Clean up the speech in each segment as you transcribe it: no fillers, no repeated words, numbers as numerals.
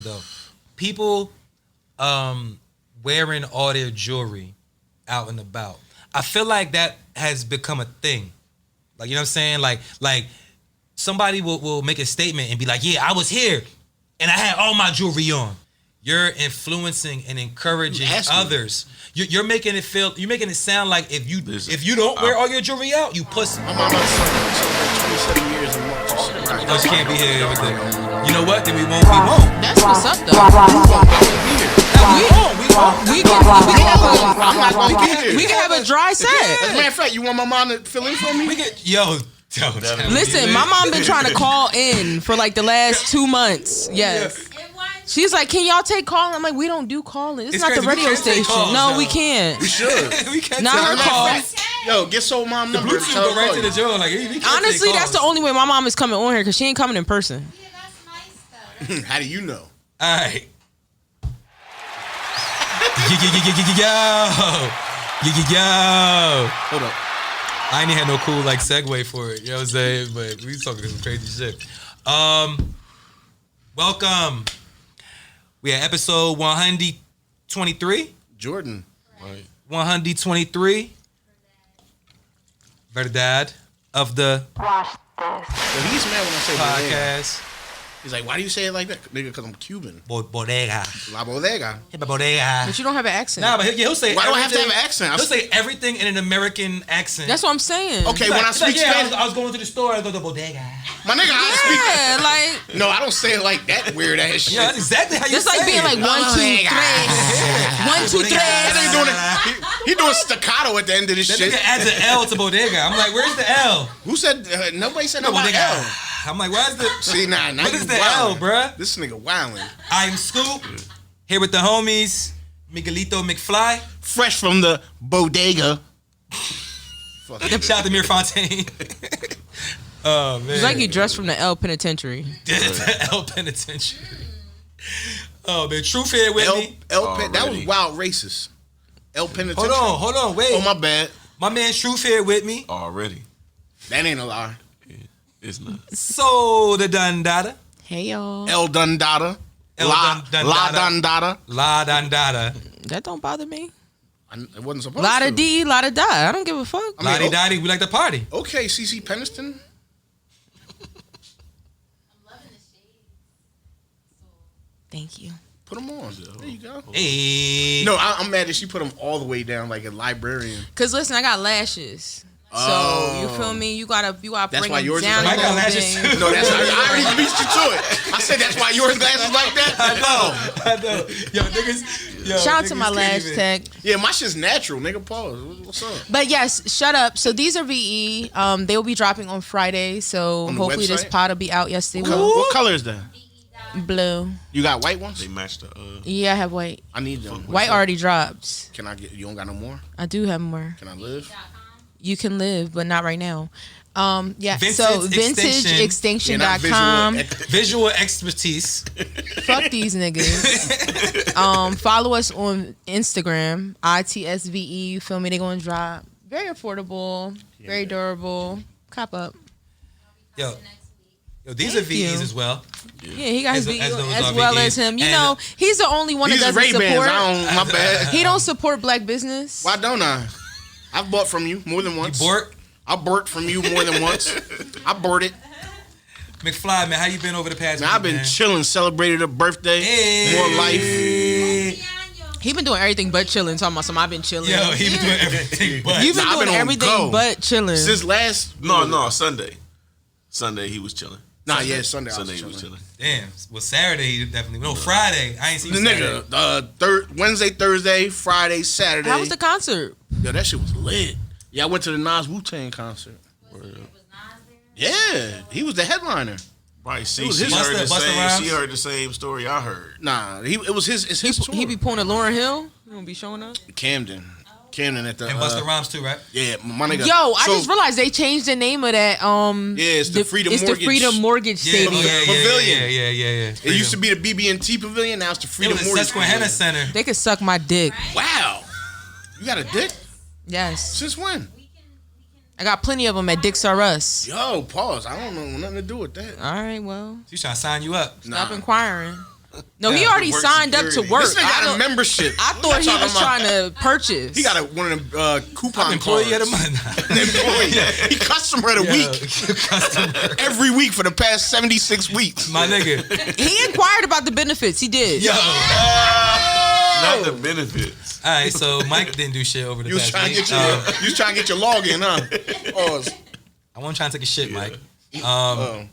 though. People wearing all their jewelry out and about. I feel like that has become a thing. Like, you know what I'm saying? Like somebody will make a statement and be like, yeah, I was here and I had all my jewelry on. You're influencing and encouraging others. You're making it sound like if you don't wear all your jewelry out, you pussy. My mom was 27 years in March. No, she can't be here. Everything. You know what? Then we won't. That's what's up, though. We can have a dry set. As a matter of fact, you want my mom to fill in for me? Listen, my mom been trying to call in for like the last 2 months. Yes. She's like, can y'all take calling? I'm like, we don't do calling. It's not crazy. the radio station. Calls, no, no, we can't. We should. We can't. Not her calls. Yo, get soul mom number. Bluetooth go right to the joint. Like, honestly, that's the only way my mom is coming on here because she ain't coming in person. Yeah, that's nice though. How do you know? All right. Yo. Hold up. I ain't had no cool like segue for it. You know what I'm saying? But we talking some crazy shit. Welcome. We at episode 123. Jordan. Right. 123. Verdad of the So he's mad when I say podcast. He's like, why do you say it like that? Nigga, because I'm Cuban. Bodega. La bodega. Bodega. But you don't have an accent. Nah, but he'll say why do I have to have an accent? He'll say everything in an American accent. That's what I'm saying. Okay, when I speak Spanish. I was going to the store, I go to bodega. My nigga, I speak. Like. No, I don't say it like that weird ass shit. Yeah, that's exactly how you say it. It's like being like 1, 2, 3. 1, 2, 3. He doing staccato at the end of this shit. That nigga adds an L to bodega. I'm like, where's the L? Who said, nobody said No, no bodega. L. I'm like, why's the... See, nah, what is the L, bruh? This nigga wildin'. I'm Scoop, here with the homies, Miguelito McFly. Fresh from the bodega. Shout out to Mir Fontaine. Oh, man. It's like you dressed from the L Penitentiary. The L Penitentiary. Oh, man. Truth here with me. That was wild racist. L Penitentiary. Hold on, wait. Oh, my bad. My man Truth here with me. Already. That ain't a lie. It's not. So the Dundada. Hey, y'all. El Dundada. La Dundada. La Dundada. That don't bother me. It wasn't supposed Lot to. of D, lot of die. I don't give a fuck. Lottie Dottie, we like to party. Okay, CC Peniston. I'm loving the shades. Thank you. Put them on. There you go. Hey. No, I'm mad that she put them all the way down like a librarian. Cause listen, I got lashes. So you feel me? You gotta That's bring why them yours down is a like little lashes bit. too. No, that's I already beat you to it. I said that's why yours glasses like that. I know. Yo, niggas. Shout out to my can't lash even- tech. Yeah, my shit's natural, nigga. Pause. What's up? But yes, shut up. So these are VE. They will be dropping on Friday. So On the hopefully this website? pod will be out. Yes, they What will. color is that? Blue. You got white ones? They matched the. Yeah, I have white. I need them. White already dropped. Can I get? You don't got no more? I do have more. Can I live? You can live, but not right now. Yeah. Vintage so Extinction. vintageextinction.com. Visual expertise. Fuck these niggas. Follow us on Instagram, ITSVE. You feel me? They gonna drop. Very affordable, very durable. Cop up. Yo, these are Thank you. VEs as well. Yeah, he got his VE those as are well VEs. as him. You And- know, he's the only one that These are doesn't Ray-Bans. support. My bad. He don't support black business. Why don't I? I've bought from you more than once. Bork. I bought from you more than once. I bought it. McFly, man, how you been over the past Man, week, I've been man? chilling, celebrated a birthday, Hey. more life. He been doing everything but chilling. Talking about some, I've been chilling. Yo, he been doing everything but. You've been Nah, I've doing been on everything go. but chilling. Since last. No, Sunday. Sunday he was chilling. Nah, yeah, Sunday. Sunday I he was was chilling. chilling. Damn. Well, Saturday, he definitely. No, Friday. I ain't seen The Saturday. nigga, Wednesday, Thursday, Friday, Saturday. How was the concert? Yo, that shit was lit. Yeah, I went to the Nas Wu-Tang concert. Yeah, he was the headliner. Right, see, was she his- heard the Busta same. Rhymes? She heard the same story I heard. Nah, it was his. It's his tour. He be pulling a Lauren Hill. He gonna be showing up. Camden at the. And Busta Rhymes too, right? Yeah, my nigga. Yo, I So- just realized they changed the name of that. Yeah, it's the Freedom It's Mortgage. the Freedom Mortgage Stadium. Pavilion. Yeah. It used to be the BB&T Pavilion. Now it's the It Freedom was the Mortgage. Susquehanna Pavilion. Center. They could suck my dick. Wow, you got a dick? Yes, Since when? I got plenty of them at Dicks R Us. Yo, pause. I don't know nothing to do with that. All right, well, She's trying to sign you up. stop inquiring. No, he already Work signed up to security. work. This nigga got a membership. I thought he was trying to purchase. He got one of them coupon Employee of cards. the month. Employee. He customer of the week. Customer. Every week for the past 76 weeks. My nigga. He inquired about the benefits. He did. Yo. Not the benefits. All right, so Mike didn't do shit over the You was past trying to week. get your, you was trying to get your login, huh? Pause. I wasn't trying to take a shit, Mike. So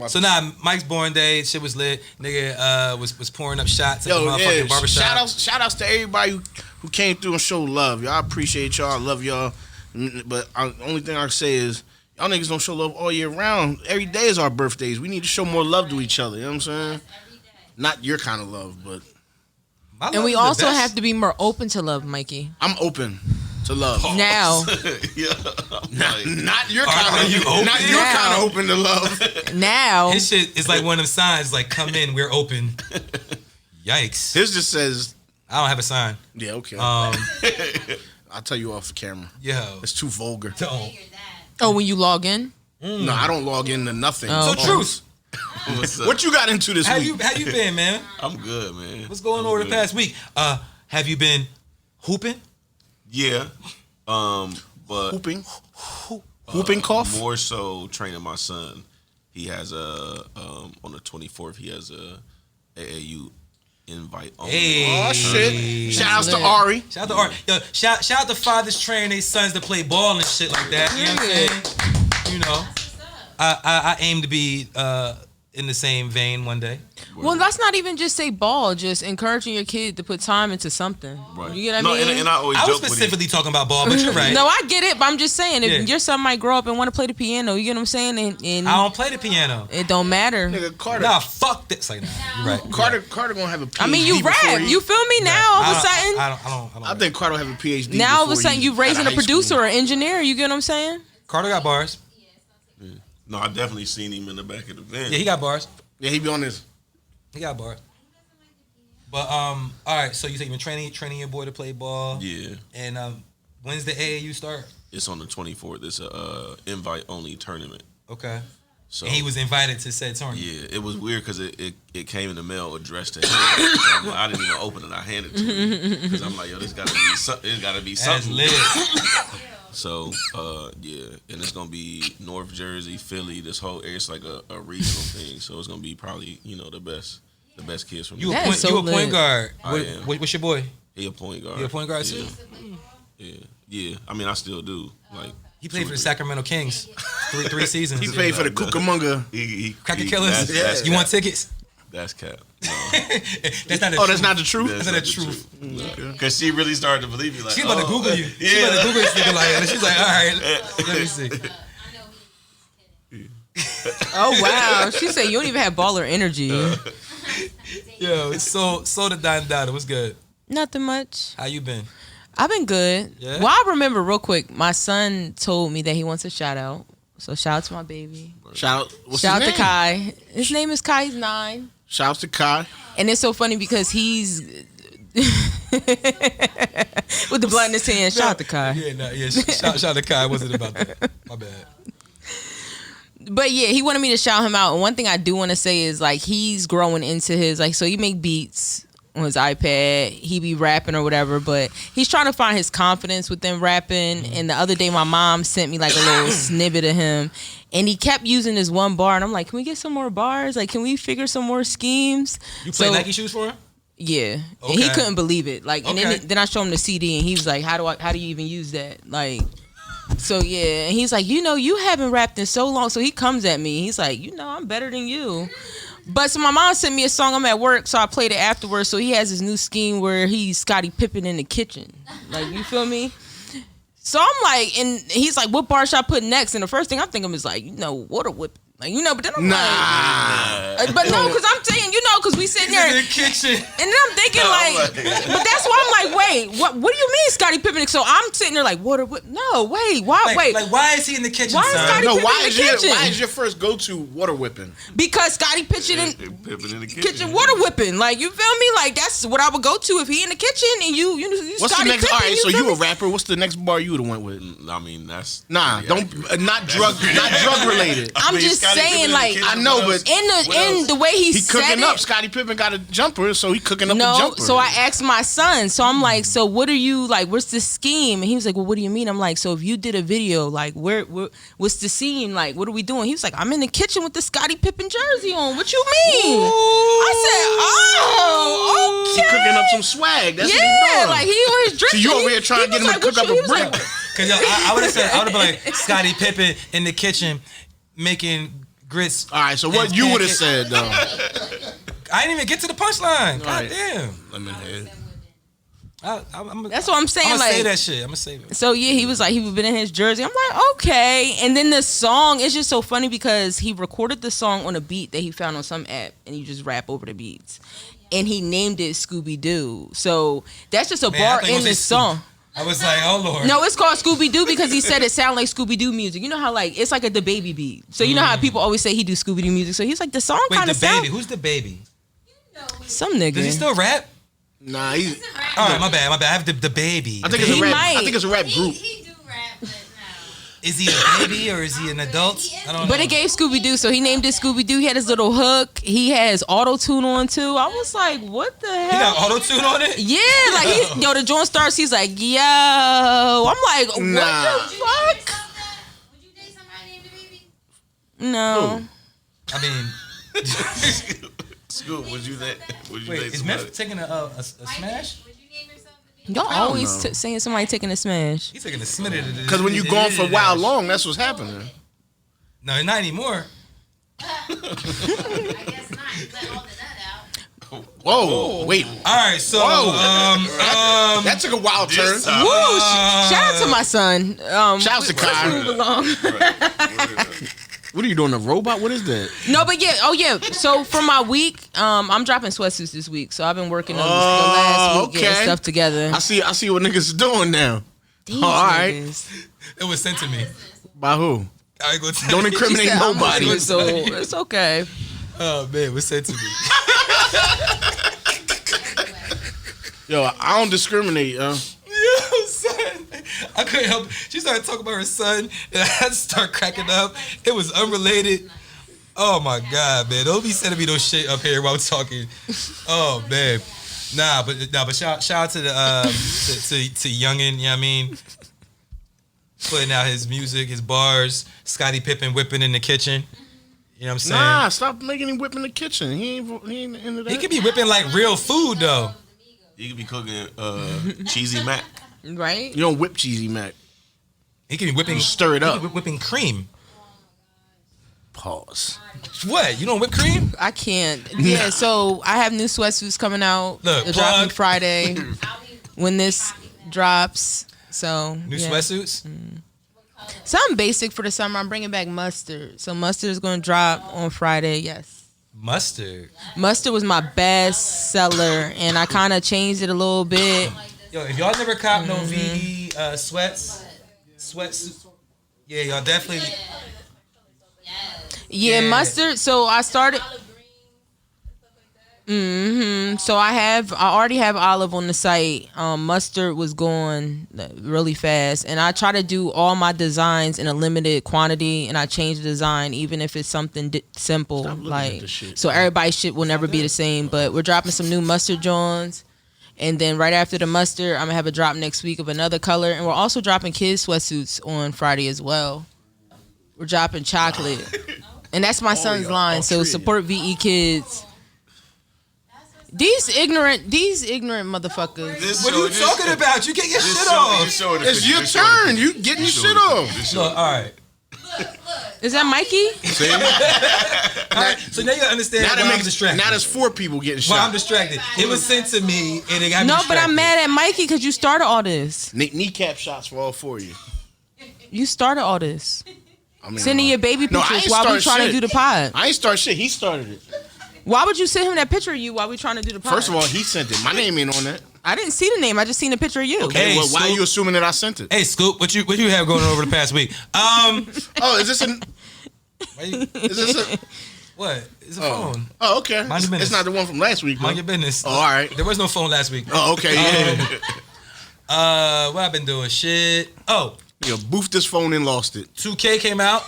So now Mike's born day, shit was lit. Nigga was pouring up shots at the motherfucking barbershop. Shout outs to everybody who came through and showed love. Y'all, I appreciate y'all. I love y'all. But the only thing I can say is y'all niggas don't show love all year round. Every day is our birthdays. We need to show more love to each other. You know what I'm saying? Not your kind of love, but My And love we is the also best. have to be more open to love, Mikey. I'm open to love. Now. Yeah. Not your Are kind you of open? not your Now. kind of open to love. Now. His shit is like one of them signs, like come in, we're open. Yikes! His just says, I don't have a sign. yeah, okay. I'll tell you off the camera. Yo, It's too vulgar. don't. Hear that. Oh, when you log in? No, I don't log into nothing. Oh. So truth. What's up? What you got into this How week? you been, man? I'm good, man. What's going on over the past week? Have you been hooping? Yeah. But Whooping cough? more so training my son. He has on the 24th he has a AAU invite only. Hey. Oh shit! Shout outs to lit. Ari. Shout out to Art. Yo, shout out to fathers training their sons to play ball and shit like that. You know what I'm saying? You know, I aim to be in the same vein one day. Well, let's not even just say ball. Just encouraging your kid to put time into something. Right. You get what I mean? And I always I was joke with him. specifically talking about ball, but you're right. No, I get it, but I'm just saying, if Yeah. your son might grow up and want to play the piano, you get what I'm saying? And I don't play the piano. it don't matter. Nigga, Carter. Nah, fuck this. Like, nah, you're right. Carter gonna have a PhD. I mean, you before rap. he- You feel me? Now, all of a sudden, I don't. I think Carter will have a PhD. now all of a before sudden, he you out raising of a high producer school. or engineer. You get what I'm saying? Carter got bars. No, I definitely seen him in the back of the van. Yeah, he got bars. Yeah, he be on this. He got bars. But all right. So you say you've been training your boy to play ball. Yeah. And when's the AAU start? It's on the 24th. It's a invite only tournament. Okay. So And he was invited to said tournament. yeah, it was weird because it came in the mail addressed to him. So I didn't even open it. I handed it to him because I'm like, yo, this gotta be something. It gotta be That's something. lit. So yeah, and it's gonna be North Jersey, Philly. This whole area, it's like a regional thing. So it's gonna be probably the best kids from You a That point, is so you a point lit. guard. I am. What's your boy? He a point guard. You a point guard too? Yeah. I mean, I still do. Like He played for the Sacramento Kings. Three seasons. He paid for the Cucamonga. he Cracker he- Killers. That's You want cap. tickets? That's cap. No. That's not the Oh, truth. that's not the truth. That's not the truth. Because she really started to believe me. Like, She about to Google you. She Yeah. about to Google this nigga like that. She's like, all right, let me see. I know he's kidding. Oh wow, she said you don't even have baller energy. Yo, it's so the Don. What's good? Nothing much. How you been? I've been good. Yeah? Well, I remember real quick. My son told me that he wants a shout out. So shout out to my baby. Shout out. What's Shout out his to name? Kai. His name is Kai. He's 9. Shout out to Kai. And it's so funny because he's with the blood in his hand. Shout out to Kai. Yeah, no, yeah. Shout out to Kai. I wasn't about that. My bad. But yeah, he wanted me to shout him out. And one thing I do want to say is like he's growing into his so he make beats on his iPad. He be rapping or whatever, but he's trying to find his confidence within rapping. And the other day my mom sent me like a little snippet of him and he kept using this one bar and I'm like, can we get some more bars? Like, can we figure some more schemes? You play Nike shoes for him? Yeah. And he Okay. couldn't believe it. Like, and Okay. then I showed him the CD and he was like, how do you even use that? Like, so yeah, and he's like, you haven't rapped in so long. So he comes at me. He's like, I'm better than you. But so my mom sent me a song. I'm at work, so I played it afterwards. So he has his new scheme where he's Scottie Pippen in the kitchen. Like, you feel me? So I'm like, and he's like, what bar should I put next? And the first thing I'm thinking is like, water whip. Like, but then I'm like, but no, because I'm saying, because we sitting there. In the kitchen. And then I'm thinking but that's why I'm like, wait, what do you mean Scottie Pippen? So I'm sitting there like, what? No, wait, why? Like, why is he in the kitchen, Why is son? Scottie No, Pippen why in is the your kitchen? why is your first go to water whipping? Because Scottie Pippen in Pippin in the kitchen water whipping. Like, you feel me? like that's what I would go to if he in the kitchen and you What's Scottie the next? Pippen, All right, so feel you a me? rapper. What's the next bar you would have went with? I mean, that's Nah, don't not drug related. I'm just saying, like, I know, but in the way he said cooking it, up. Scottie Pippen got a jumper, so he cooking up the no, jumper. so I asked my son. So I'm like, so what are you like? What's the scheme? And he was like, well, what do you mean? I'm like, so if you did a video, like, what's the scene? Like, what are we doing? He was like, I'm in the kitchen with the Scottie Pippen jersey on. What you mean? I said, oh, he okay. cooking up some swag. That's what he Yeah, doing. like he on his drip. So you over here trying to get him to cook up a brick. Cause yo, I would have said, I would have been like Scottie Pippen in the kitchen making grits. All right, so what you would have said though? I didn't even get to the punchline. God Right. damn. Lemonhead. That's what I'm saying. I'm gonna Like, say that shit. I'm gonna save it. so yeah, he was like, he was been in his jersey. I'm like, okay. And then the song is just so funny because he recorded the song on a beat that he found on some app, and he just rap over the beats, and he named it Scooby Doo. So that's just a Man, I bar thought it in was this just song. I was like, oh Lord. No, it's called Scooby Doo because he said it sounded like Scooby Doo music. You know how like it's like a the baby beat. So you know how people always say he do Scooby Doo music. So he's like the song Wait, kind the of sound baby. Who's the baby? some nigga. Does he still rap? Nah, he's. All right, my bad. I have the baby. I think it's He a rap. might. I think it's a rap group. He do rap, but no. Is he a baby or is he an adult? I don't know. But it gave Scooby Doo, so he named it Scooby Doo. He had his little hook. He has auto tune on too. I was like, what the hell? He got auto tune on it. Yeah, like the joint starts. He's like, yo. I'm like, what Nah. the fuck? Would you date somebody named the baby? No. I mean, Scoop, would you that? Would you wait, date is somebody? Meth taking a smash? Would you name yourself the baby? Y'all I don't always know. saying somebody taking a smash. He's taking a smidge. Because when you gone for a while long, that's what's happening. No, not anymore. I guess not. You let all of that out. Whoa, wait. All right, so That took a wild turn. This time. Woo! Shout out to my son. Shout out to Kai. Move along. What are you doing, a robot? What is that? No, but yeah, oh yeah. So for my week, I'm dropping sweatsuits this week. So I've been working on the last week getting okay. stuff together. I see what niggas doing now. These all right. niggas. it was sent to me. By who? I ain't gonna tell Don't you. incriminate She said, I'm nobody. moving, so it's okay. Oh man, it was sent to me. Yo, I don't discriminate, Yo, son. I couldn't help. She started talking about her son, and I had to start cracking up. It was unrelated. Oh my god, man! Don't be sending me those shit up here while I'm talking. Oh man, but shout out to the to Youngin. You know what I mean? Putting out his music, his bars. Scottie Pippen whipping in the kitchen. You know what I'm saying? Nah, stop making him whip in the kitchen. He ain't into that. He could be whipping like real food though. You could be cooking cheesy mac. Right? You don't whip cheesy mac. He could be whipping. Stir it he up. could be whipping cream. Pause. What? You don't whip cream? I can't. Yeah, so I have new sweatsuits coming out. Look, They're dropping plug. Friday when this drops. So New yeah. sweatsuits? Something basic for the summer. I'm bringing back mustard. So mustard is going to drop on Friday. Yes. Mustard. Mustard was my best seller, and I kind of changed it a little bit. Yo, if y'all never cop no VE sweats, yeah, y'all definitely. Yeah, Yeah. mustard. So I started. So I already have olive on the site. Mustard was going really fast, and I try to do all my designs in a limited quantity, and I change the design even if it's something simple, Stop looking at like this shit. so everybody's shit will never be the same. But we're dropping some new mustard joints, and then right after the mustard, I'm gonna have a drop next week of another color, and we're also dropping kids sweatsuits on Friday as well. We're dropping chocolate, and that's my son's line. So support VE Kids. These ignorant motherfuckers. What are you talking about? You get your shit off. It's your turn. You getting your shit off. Look, all right. Is that Mikey? See? All right. So now you understand Now why that I'm makes distracted. now there's 4 people getting Why I'm shot. distracted. It was sent to me, and it got me No, but distracted. I'm mad at Mikey because you started all this. Kneecap shots for all 4 of you. You started all this. I mean, Sending your baby No, I pictures ain't while we start trying to shit. do the pod. I ain't start shit. He started it. Why would you send him that picture of you while we trying to do the pod? First of all, he sent it. My name ain't on that. I didn't see the name. I just seen a picture of you. Okay, Hey, well, why are Scoop. you assuming that I sent it? Hey, Scoop, what you have going on over the past week? Oh, is this an? Why you- Is this a? What? It's a phone. Oh, okay. Mind your business. It's not the one from last week. Mind huh? your business. Oh, all right. There was no phone last week. Oh, okay. Yeah. What I've been doing? Shit. Oh, You boofed this phone and lost it. 2K came out.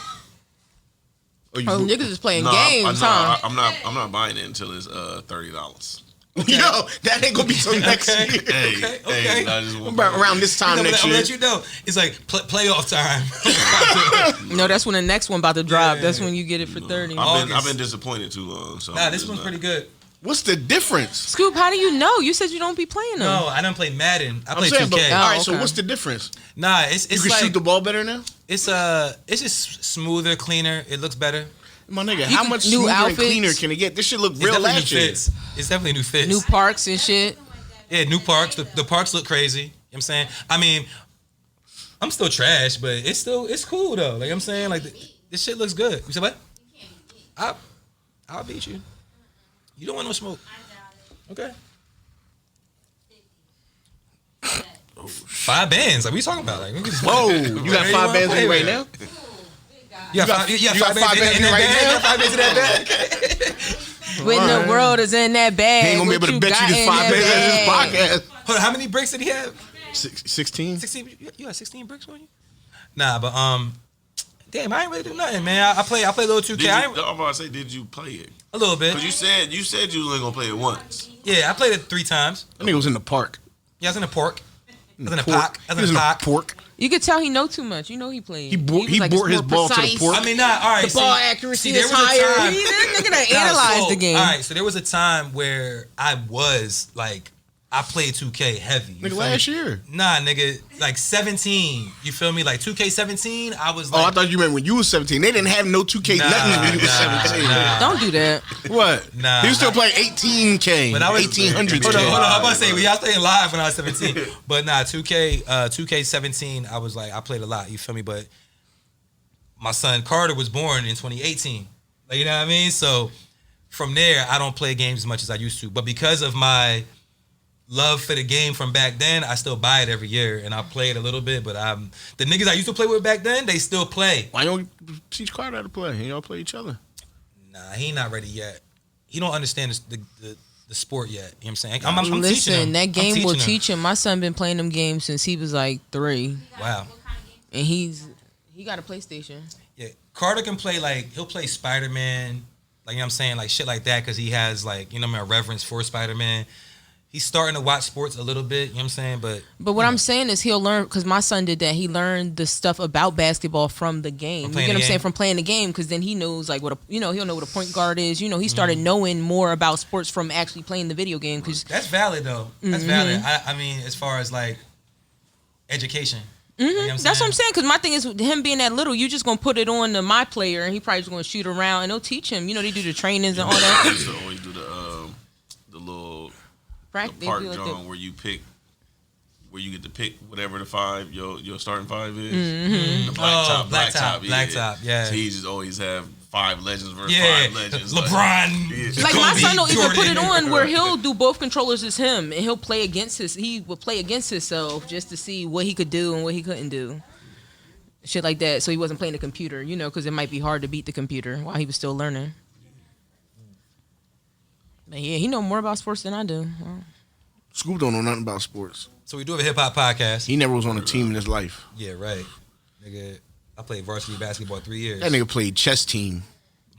Oh, you Oh, boo- niggas is playing No, games, huh? I'm not buying it until it's $30. Yo, that ain't gonna be till next Okay. year. Hey, Okay. hey, I just want Around this time next I'm year. gonna let you know. It's like playoff time. No, that's when the next one about to drop. That's when you get it for 30. I've been disappointed too long. So Nah, this one's pretty good. What's the difference? Scoop, how do you know? You said you don't be playing them. No, I don't play Madden. I play saying, 2K. but, all right. So okay. what's the difference? Nah, it's You can like shoot the ball better now. it's just smoother, cleaner. It looks better. My nigga, how can- much new smoother and outfits. cleaner can it get? This shit look It's real definitely last new year. fits. It's definitely new fits. New parks and shit. Yeah, new parks. The parks look crazy. You know what I'm saying? I mean, I'm still trash, but it's cool though. Like I'm saying, like this shit looks good. You said what? I'll beat you. You don't want no smoke. Okay. 5 bands. Like what you talking about? Like we can just Whoa, you got 5 bands in right now? You got five bands in right that bag? now? You got 5 bands in that bag? What in the world is in that bag? He ain't gonna be able to bet you this 5 bands in this podcast. Hold on, how many bricks did he have? 16. 16. You got 16 bricks on you? Nah, but damn, I ain't really do nothing, man. I play a little 2K. I'm about to say, did you play it? A little bit. Because you said you was only gonna play it once. Yeah, I played it 3 times. That nigga was in the park. Yeah, I was in the park. I was in the Pork. park. I He was in the park. pork. You could tell he know too much. You know he played. He brought was like, his it's more ball to the precise. pork. I mean, nah, all right. The ball accuracy is there was a higher. time- He that nigga that Nah, analyzed so, the game. All right, so there was a time where I was like, I played 2K heavy. You Nigga, feel last me? year. Nah, nigga, like 17. You feel me? Like 2K17, I was Oh, like, I thought you meant when you was 17. They didn't have no 2K nothing when you was 17. Don't do that. What? Nah. He was still playing 18K. But I was 1800K. Hold on. I'm about to say, I was playing live when I was 17. But nah, 2K17, I was like, I played a lot. You feel me? But my son Carter was born in 2018. Like, you know what I mean? So from there, I don't play games as much as I used to. But because of my love for the game from back then, I still buy it every year and I play it a little bit. But the niggas I used to play with back then, they still play. Why don't you teach Carter how to play? Y'all play each other. Nah, he not ready yet. He don't understand the sport yet. You know what I'm saying? I'm teaching Listen, him. that I'm game will teaching him. teach him. My son been playing them games since he was like 3, Wow. and he got a PlayStation. Yeah, Carter can play he'll play Spider-Man, like you know what I'm saying, like shit like that, because he has like, you know, a reverence for Spider-Man. He's starting to watch sports a little bit, you know what I'm saying, But what I'm saying is he'll learn, because my son did that. He learned the stuff about basketball from the game. From You playing get what I'm the saying? game? From playing the game, because then he knows like he'll know what a point guard is. You know, he started knowing more about sports from actually playing the video game. Because that's valid though. That's valid. I mean, as far as like education. You know what that's what I'm saying. Because my thing is, with him being that little, you just gonna put it on to my player, and he probably just gonna shoot around, and they'll teach him. You know, they do the trainings and all I that. used to always do the little Right? They park do like John the- where you get to pick whatever the 5 your starting 5 is. The blacktop, yeah. So he just always have 5 legends versus Yeah, 5 legends. LeBron. Like my Kobe, son will even put it Jordan. on where he'll do both controllers as him, and he'll play against himself just to see what he could do and what he couldn't do. Shit like that. So he wasn't playing the computer, you know, because it might be hard to beat the computer while he was still learning. But yeah, he know more about sports than I do. Scoop don't know nothing about sports. So we do have a hip hop podcast. He never was on a team in his life. Yeah, right. Nigga, I played varsity basketball 3 years. That nigga played chess team.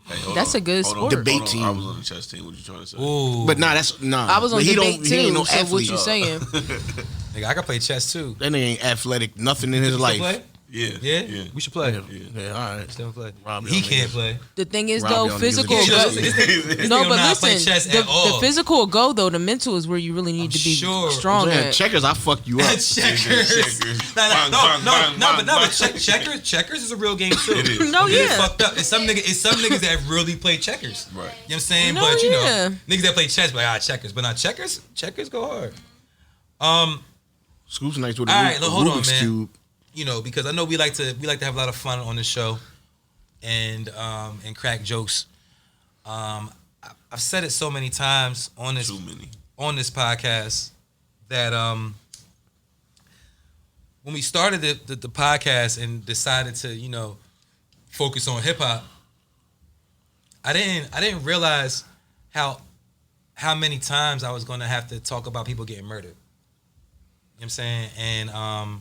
Hey, hold That's on, a good hold sport. on, Debate hold on. team. I was on the chess team. What you trying to say? Ooh. But that's I was on But he debate don't- too. He ain't no So what athlete. you saying? Nigga, I can play chess too. That nigga ain't athletic. Nothing in his You life. still play? Yeah, Yeah? We should play. Yeah, all right. Still play. Rob He y'all can't niggas. play. The thing is Rob though, y'all niggas physical. again. Go, This nigga no, don't but know how to play listen, chess the at all. physical go though, the mental is where you really need to be sure. strong Yeah, at. checkers, I fuck you up. Checkers. Bang, bang, bang, bang. Checkers is a real game too. It is. No, It is yeah. fucked up. It's some niggas that really play checkers. Right. You know what I'm saying? No, but you yeah. know, niggas that play chess, like checkers. But not checkers go hard. Scoop's nice with a All right, look, hold on, Rubik's man. Cube. You know, because I know we like to have a lot of fun on this show, and crack jokes. I've said it so many times on this Too many. on this podcast that when we started the podcast and decided to, you know, focus on hip hop, I didn't realize how many times I was gonna have to talk about people getting murdered. You know what I'm saying? And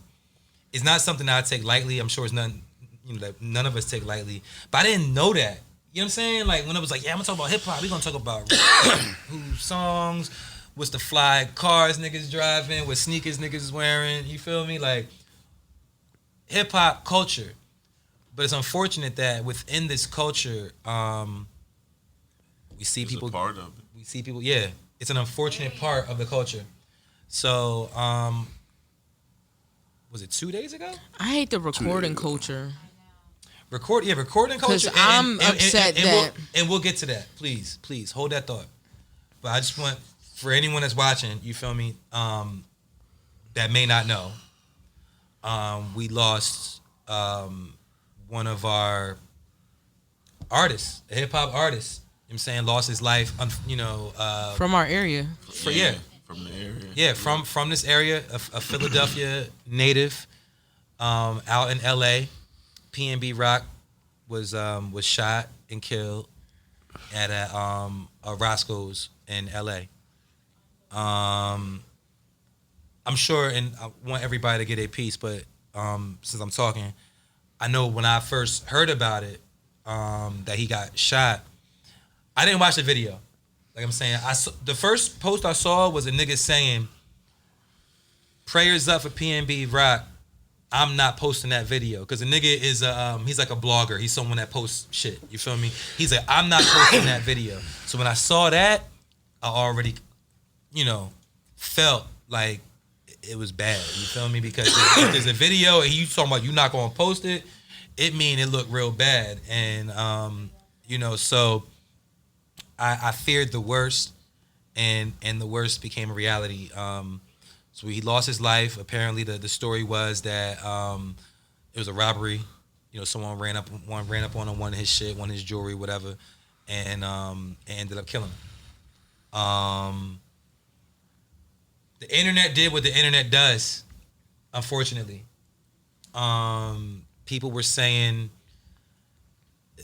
it's not something that I take lightly. I'm sure it's nothing, that none of us take lightly. But I didn't know that. You know what I'm saying? Like when it was like, yeah, I'm gonna talk about hip hop. We gonna talk about who songs, what's the fly cars niggas driving, what sneakers niggas is wearing. You feel me? Like hip hop culture. But it's unfortunate that within this culture, we see people. A part of it. We see people. Yeah, it's an unfortunate part of the culture. So, was it 2 days ago? I hate the recording culture. Recording culture. Because I'm upset that. We'll get to that. Please hold that thought. But I just want for anyone that's watching, you feel me, that may not know, we lost one of our artists, a hip hop artist. You know what I'm saying, lost his life. From our area. From the area. Yeah, from this area, a Philadelphia native, out in L.A. PnB Rock was shot and killed at a Roscoe's in L.A. I'm sure, and I want everybody to get a piece, but since I'm talking, I know when I first heard about it, that he got shot, I didn't watch the video. Like I'm saying, the first post I saw was a nigga saying, "Prayers up for PnB Rock. I'm not posting that video," because the nigga is he's like a blogger. He's someone that posts shit. You feel me? He's like, "I'm not posting that video." So when I saw that, I already, felt like it was bad. You feel me? Because if there's a video and you talking about you not gonna post it, it mean it looked real bad. And so I feared the worst, and the worst became a reality. So he lost his life. Apparently, the story was that it was a robbery. Someone ran up on him, won his shit, won his jewelry, whatever, and ended up killing him. The internet did what the internet does, unfortunately. People were saying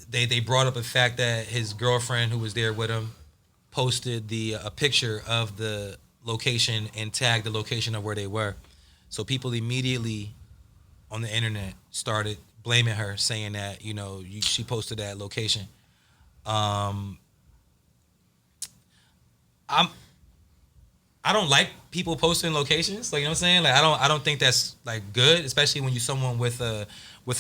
they brought up the fact that his girlfriend, who was there with him, posted a picture of the location and tagged the location of where they were. So people immediately on the internet started blaming her, saying that she posted that location. I don't like people posting locations, like, you know what I'm saying? Like I don't think that's like good, especially when you're someone with a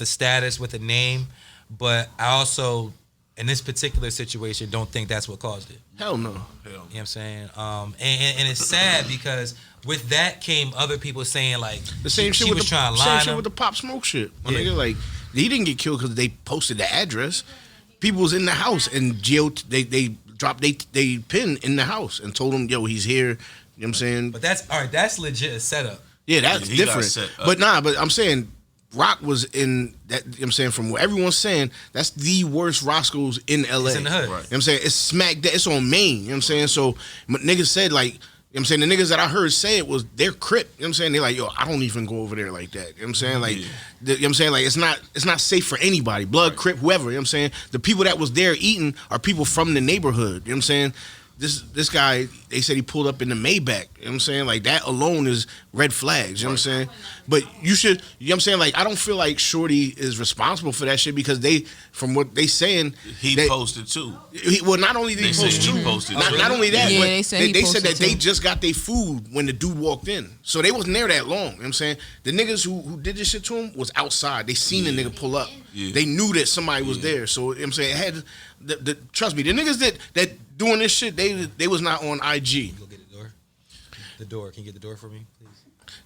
status, with a name. But I also, in this particular situation, don't think that's what caused it. Hell no. You know what I'm saying? And it's sad because with that came other people saying like the same shit with the Pop Smoke shit. My nigga, like, he didn't get killed because they posted the address. People was in the house and they dropped they pin in the house and told him, yo, he's here. You know what I'm saying? But that's all right. That's legit a setup. Yeah, that's different. But I'm saying Rock was in that. You know what I'm saying, from what everyone's saying, that's the worst Roscoe's in LA. It's in the hood. Right. You know what I'm saying? It's smack that. It's on Main. You know what I'm saying? So niggas said, like, you know what I'm saying, the niggas that I heard say it was their Crip. You know what I'm saying? They're like, yo, I don't even go over there like that. You know what I'm saying? Like, you know what I'm saying? Like, it's not safe for anybody. Blood, right. Crip, whoever. You know what I'm saying? The people that was there eating are people from the neighborhood. You know what I'm saying? This guy, they said he pulled up in the Maybach. You know what I'm saying? Like, that alone is red flags. You know what I'm saying? But you should, you know what I'm saying? Like, I don't feel like Shorty is responsible for that shit because from what they saying, he posted too. Not only did he post too, not only that, but they said that they just got their food when the dude walked in. So they wasn't there that long. You know what I'm saying? The niggas who did this shit to him was outside. They seen the nigga pull up. Yeah. They knew that somebody was there. So, you know what I'm saying? It had, trust me, the niggas that doing this shit, they was not on IG. Go get the door. The door. Can you get the door for me, please?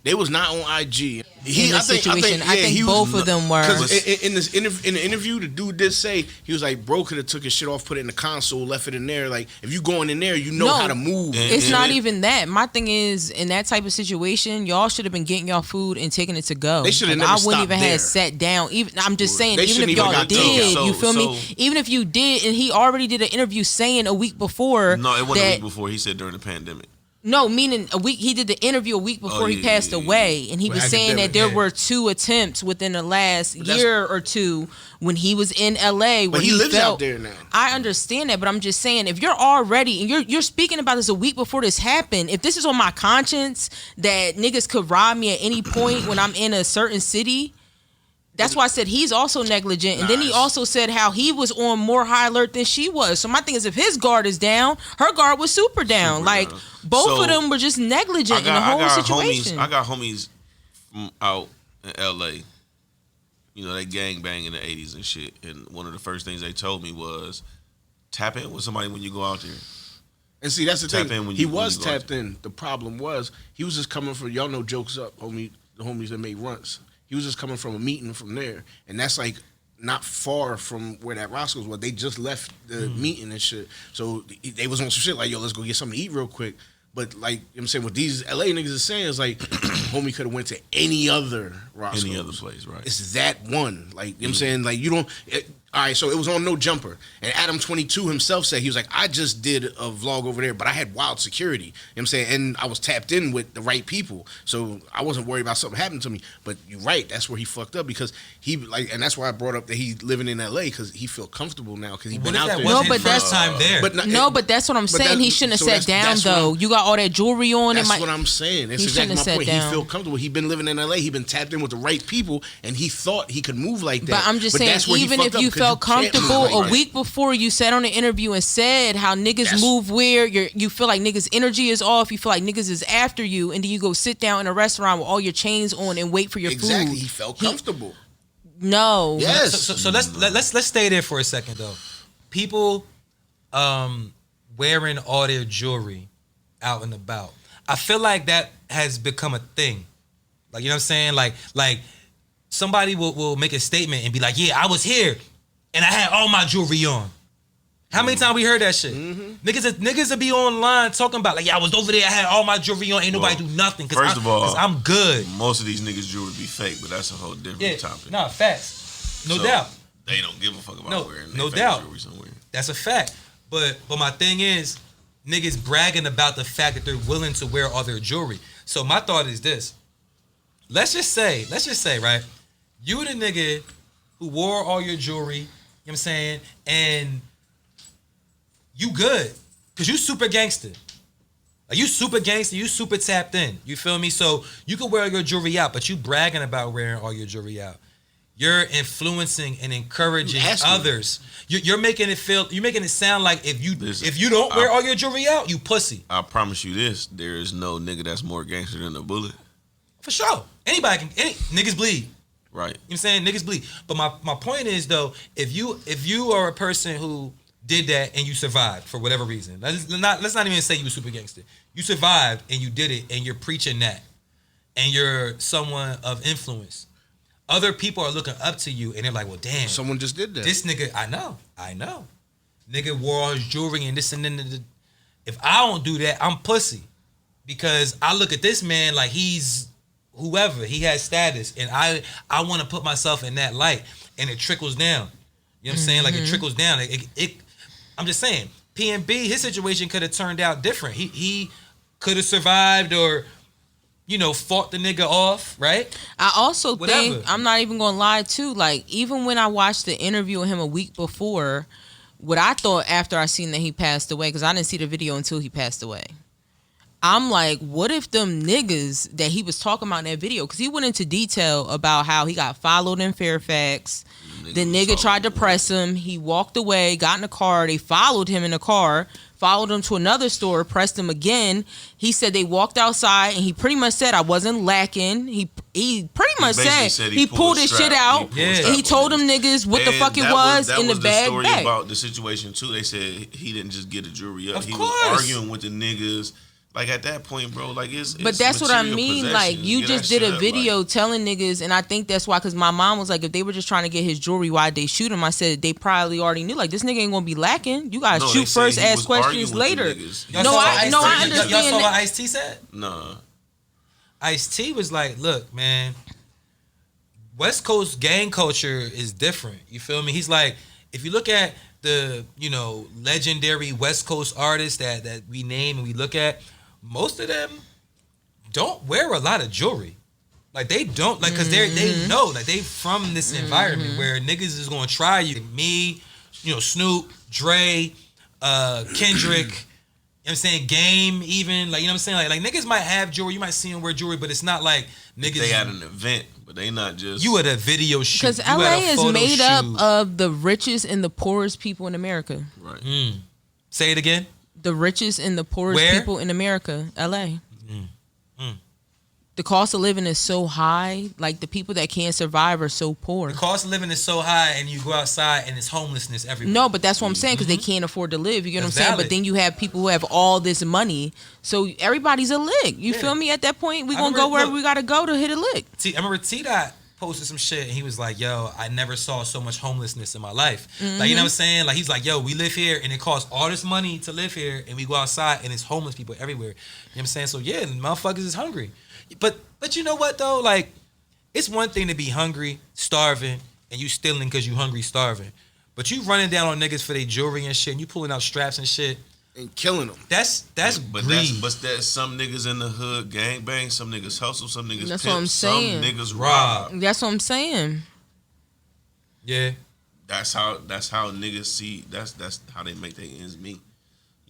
They was not on IG. I think both of them were. Because in the interview, the dude did say, he was like, bro could have took his shit off, put it in the console, left it in there. Like, if you going in there, you know how to move. It's not even that. My thing is, in that type of situation, y'all should have been getting y'all food and taking it to go. They should have never stopped. I wouldn't even have sat down. I'm just saying, even if y'all did, you feel me? Even if you did, and he already did an interview saying a week before. No, it wasn't a week before. He said during the pandemic. No, meaning a week. He did the interview a week before he passed away, and he was saying that there were 2 attempts within the last year or two when he was in LA. But he lives out there now. I understand that, but I'm just saying, if you're already and you're speaking about this a week before this happened, if this is on my conscience that niggas could rob me at any point when I'm in a certain city. That's why I said he's also negligent. And then he also said how he was on more high alert than she was. So my thing is, if his guard is down, her guard was super down. Both of them were just negligent in the whole situation. I got homies from out in LA. You know, they gang bang in the 80s and shit. And one of the first things they told me was tap in with somebody when you go out there. And see, that's the thing. He was tapped in. The problem was he was just coming from, y'all know Jokes Up, the homies that made runts. He was just coming from a meeting from there. And that's like not far from where that Roscoe's was. They just left the meeting and shit. So they was on some shit like, yo, let's go get something to eat real quick. But like, you know what I'm saying, what these LA niggas are saying is like, homie could have went to any other Roscoe's. Any other place, right. It's that one. Like, you know what I'm saying? Like, you don't... all right, so it was on No Jumper. And Adam22 himself said, he was like, I just did a vlog over there, but I had wild security. You know what I'm saying? And I was tapped in with the right people. So I wasn't worried about something happening to me. But you're right, that's where he fucked up because he, like, and that's why I brought up that he's living in LA because he feel comfortable now because he been out there. No, but that's time there. But that's what I'm saying. He shouldn't have sat down, though. You got all that jewelry on. That's what I'm saying. That's exactly my point. He feel comfortable. He been living in LA. He been tapped in with the right people, and he thought he could move like that. But I'm just saying, even if you felt comfortable, a week before you sat on the interview and said how niggas move weird, you feel like niggas' energy is off, you feel like niggas is after you, and then you go sit down in a restaurant with all your chains on and wait for your food. Exactly, he felt comfortable. No. Yes. So let's stay there for a second though. People wearing all their jewelry out and about. I feel like that has become a thing. Like, you know what I'm saying? Like somebody will make a statement and be like, yeah, I was here and I had all my jewelry on. How many times we heard that shit? Niggas will be online talking about like, yeah, I was over there, I had all my jewelry on, ain't nobody do nothing. First of all, I'm good. Most of these niggas' jewelry be fake, but that's a whole different topic. Nah, facts. No doubt. They don't give a fuck about wearing no fake doubt. jewelry somewhere. That's a fact. But my thing is, niggas bragging about the fact that they're willing to wear all their jewelry. So my thought is this. Let's just say, right? You the nigga who wore all your jewelry, you know what I'm saying? And you good. Cause you super gangster. Like you super gangster, you super tapped in. You feel me? So you can wear your jewelry out, but you bragging about wearing all your jewelry out. You're influencing and encouraging others. You're making it sound like if you don't wear all your jewelry out, you pussy. I promise you this, there is no nigga that's more gangster than a bullet. For sure. Niggas bleed. Right. You know what I'm saying? Niggas bleed. But my point is though, if you are a person who did that and you survived for whatever reason. Let's not even say you were super gangster. You survived and you did it and you're preaching that. And you're someone of influence. Other people are looking up to you and they're like, well, damn. Someone just did that. This nigga, I know. Nigga wore all his jewelry and this and then. If I don't do that, I'm pussy. Because I look at this man like he's whoever. He has status. And I want to put myself in that light. And it trickles down. You know what I'm saying? Like it trickles down. I'm just saying, PnB, his situation could have turned out different. He could have survived or, you know, fought the nigga off, right? I also think, I'm not even gonna lie too, like even when I watched the interview with him a week before, what I thought after I seen that he passed away, because I didn't see the video until he passed away. I'm like, what if them niggas that he was talking about in that video, because he went into detail about how he got followed in Fairfax. The nigga tried to press him. He walked away, got in the car. They followed him in the car, followed him to another store, pressed him again. He said they walked outside, and he pretty much said, I wasn't lacking. He pretty much said he pulled his shit out. He told them niggas what the fuck it was in the bag. That was the story about the situation, too. They said he didn't just get a jewelry up. He was arguing with the niggas. Like at that point, bro, like it's but that's what I mean. Like you just did a video telling niggas, and I think that's why. Because my mom was like, if they were just trying to get his jewelry, why'd they shoot him? I said they probably already knew. Like this nigga ain't gonna be lacking. You gotta shoot first, ask questions later. I understand. Y'all saw what Ice-T said? No. Ice-T was like, look, man, West Coast gang culture is different. You feel me? He's like, if you look at the legendary West Coast artists that we name and we look at. most of them don't wear a lot of jewelry. Like they don't like because they know like they from this environment where niggas is gonna try you. Me, Snoop, Dre, Kendrick. You know what I'm saying? Game even like you know what I'm saying like niggas might have jewelry. You might see them wear jewelry, but it's not like niggas. They at an event, but they not just. You at a video shoot because LA is made up of the richest and the poorest people in America. Right. Say it again. The richest and the poorest people in America, LA. The cost of living is so high. Like the people that can't survive are so poor. The cost of living is so high, and you go outside and it's homelessness everywhere. No, but that's what I'm saying because they can't afford to live. You get what I'm saying? Valid. But then you have people who have all this money, so everybody's a lick. You feel me? At that point, we gonna go wherever we gotta go to hit a lick. I remember T-Dot posted some shit, and he was like, "Yo, I never saw so much homelessness in my life." Like you know what I'm saying? Like he's like, "Yo, we live here, and it costs all this money to live here, and we go outside, and it's homeless people everywhere." You know what I'm saying? So yeah, motherfuckers is hungry. But you know what though? Like, it's one thing to be hungry, starving, and you stealing because you hungry, starving. But you running down on niggas for their jewelry and shit, and you pulling out straps and shit. And killing them. That's but greed. that's some niggas in the hood gang bang, some niggas hustle, some niggas That's pimp, what I'm saying. some niggas rob. That's what I'm saying. Yeah. That's how niggas see. That's how they make their ends meet.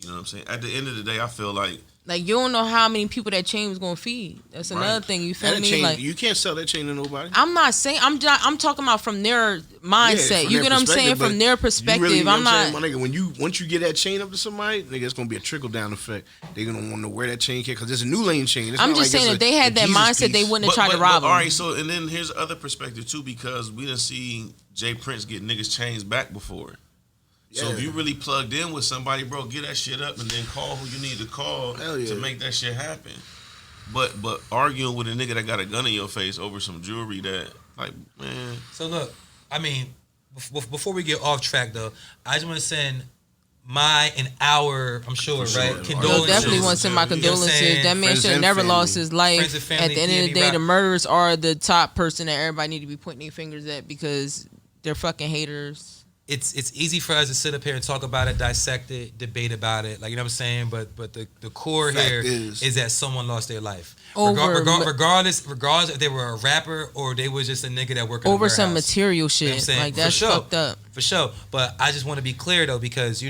You know what I'm saying? At the end of the day, I feel like you don't know how many people that chain was gonna feed. That's another thing. You feel me? Chain, like you can't sell that chain to nobody. I'm not saying I'm talking about from their mindset. From you their get what I'm saying? From their perspective. Really, I'm not. My nigga, once you get that chain up to somebody, nigga, it's gonna be a trickle down effect. They're gonna want to wear that chain because there's a new lane chain. It's I'm not just like saying if they had that mindset, they wouldn't have tried to rob them. All right, so and then here's the other perspective too, because we done see Jay Prince get niggas chains back before. So if you really plugged in with somebody, bro, get that shit up and then call who you need to call to make that shit happen. But arguing with a nigga that got a gun in your face over some jewelry that, like, man. So look, I mean, before we get off track though, I just want to send our, I'm sure, right? Condolences. No, definitely want to send my condolences. You know that man should have never lost his life. Friends and family, at the end of the PnB day, Rock. the murderers are the top person that everybody need to be pointing their fingers at because they're fucking haters. It's easy for us to sit up here and talk about it, dissect it, debate about it, like you know what I'm saying. But the core Fact here is that someone lost their life, regardless if they were a rapper or they was just a nigga that worked over in a some warehouse. material shit. You know what I'm saying? Like that's fucked up for sure. But I just want to be clear though, because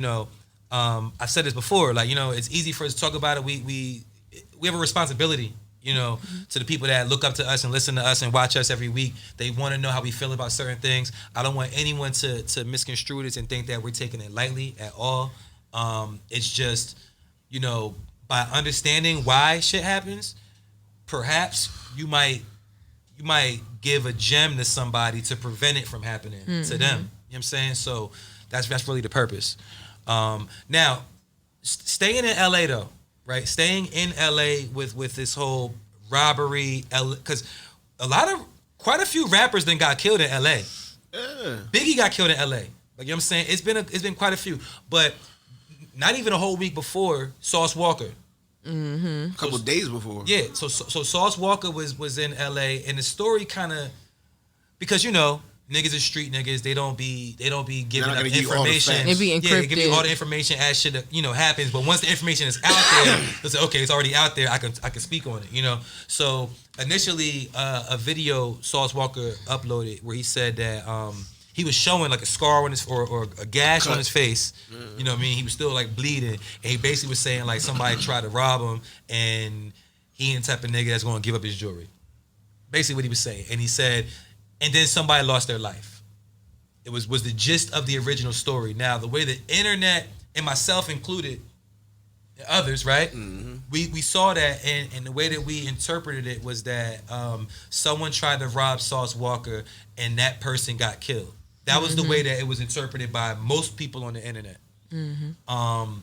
I've said this before. Like it's easy for us to talk about it. We have a responsibility. To the people that look up to us and listen to us and watch us every week. They want to know how we feel about certain things. I don't want anyone to misconstrue this and think that we're taking it lightly at all. It's just, by understanding why shit happens, perhaps you might give a gem to somebody to prevent it from happening to them. You know what I'm saying? So that's really the purpose. Now, staying in LA though. Right, staying in LA with this whole robbery, because quite a few rappers then got killed in LA. Yeah. Biggie got killed in LA. Like you know what I'm saying, it's been quite a few, but not even a whole week before Sauce Walka. A couple days before. Yeah, so Sauce Walka was in LA, and the story kind of because niggas are street niggas. They don't be giving up information. They be encrypted. Yeah, they give you all the information as shit happens. But once the information is out there, it's like, okay, it's already out there. I can speak on it. So initially, a video Sauce Walka uploaded where he said that he was showing like a scar on his or a gash on his face. You know what I mean? He was still like bleeding, and he basically was saying like somebody tried to rob him, and he ain't the type of nigga that's going to give up his jewelry. Basically, what he was saying, and he said. And then somebody lost their life. It was the gist of the original story. Now, the way the internet, and myself included, and others, right? Mm-hmm. We saw that, and the way that we interpreted it was that someone tried to rob Sauce Walka, and that person got killed. That was the way that it was interpreted by most people on the internet. Mm-hmm.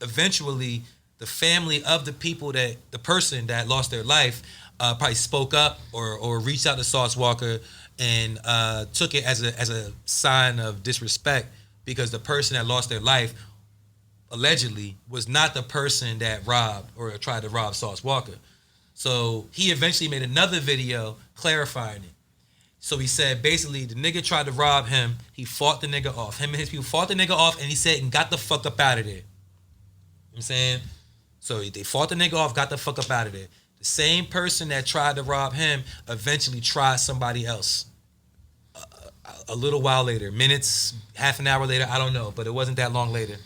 Eventually, the family of the person that lost their life, probably spoke up or reached out to Sauce Walka and took it as a sign of disrespect because the person that lost their life allegedly was not the person that robbed or tried to rob Sauce Walka. So he eventually made another video clarifying it. So he said basically the nigga tried to rob him. He fought the nigga off. Him and his people fought the nigga off, and he said and got the fuck up out of there. You know what I'm saying? So they fought the nigga off, got the fuck up out of there. The same person that tried to rob him eventually tried somebody else. A little while later, minutes, half an hour later, I don't know, but it wasn't that long later.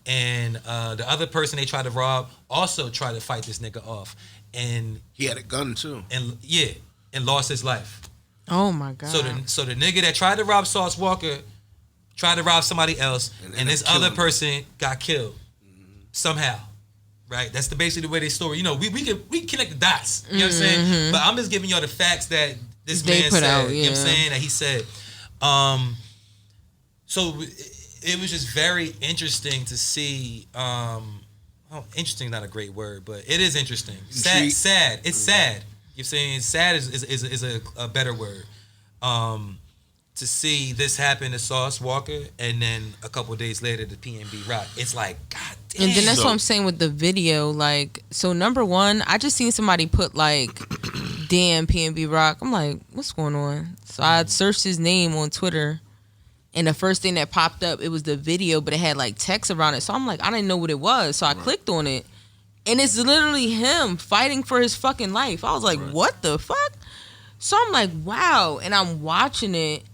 And the other person they tried to rob also tried to fight this nigga off. And he had a gun too. And lost his life. Oh my God. So the nigga that tried to rob Sauce Walka tried to rob somebody else, and this other person got killed somehow. Right? That's basically the way they story. You know, we connect the dots. You know what I'm saying? But I'm just giving y'all the facts that this man said. Out, you know what I'm saying? That he said. So it was just very interesting to see. Interesting, not a great word, but it is interesting. Sad. It's sad. You're saying sad is a better word. To see this happen to Sauce Walka, and then a couple days later to PnB Rock. It's like, God damn. And then that's what I'm saying with the video. Like, so number one, I just seen somebody put like, damn PnB Rock. I'm like, what's going on? So I searched his name on Twitter, and the first thing that popped up, it was the video, but it had like text around it. So I'm like, I didn't know what it was. So I clicked on it, and it's literally him fighting for his fucking life. I was like, what the fuck? So I'm like, wow. And I'm watching it.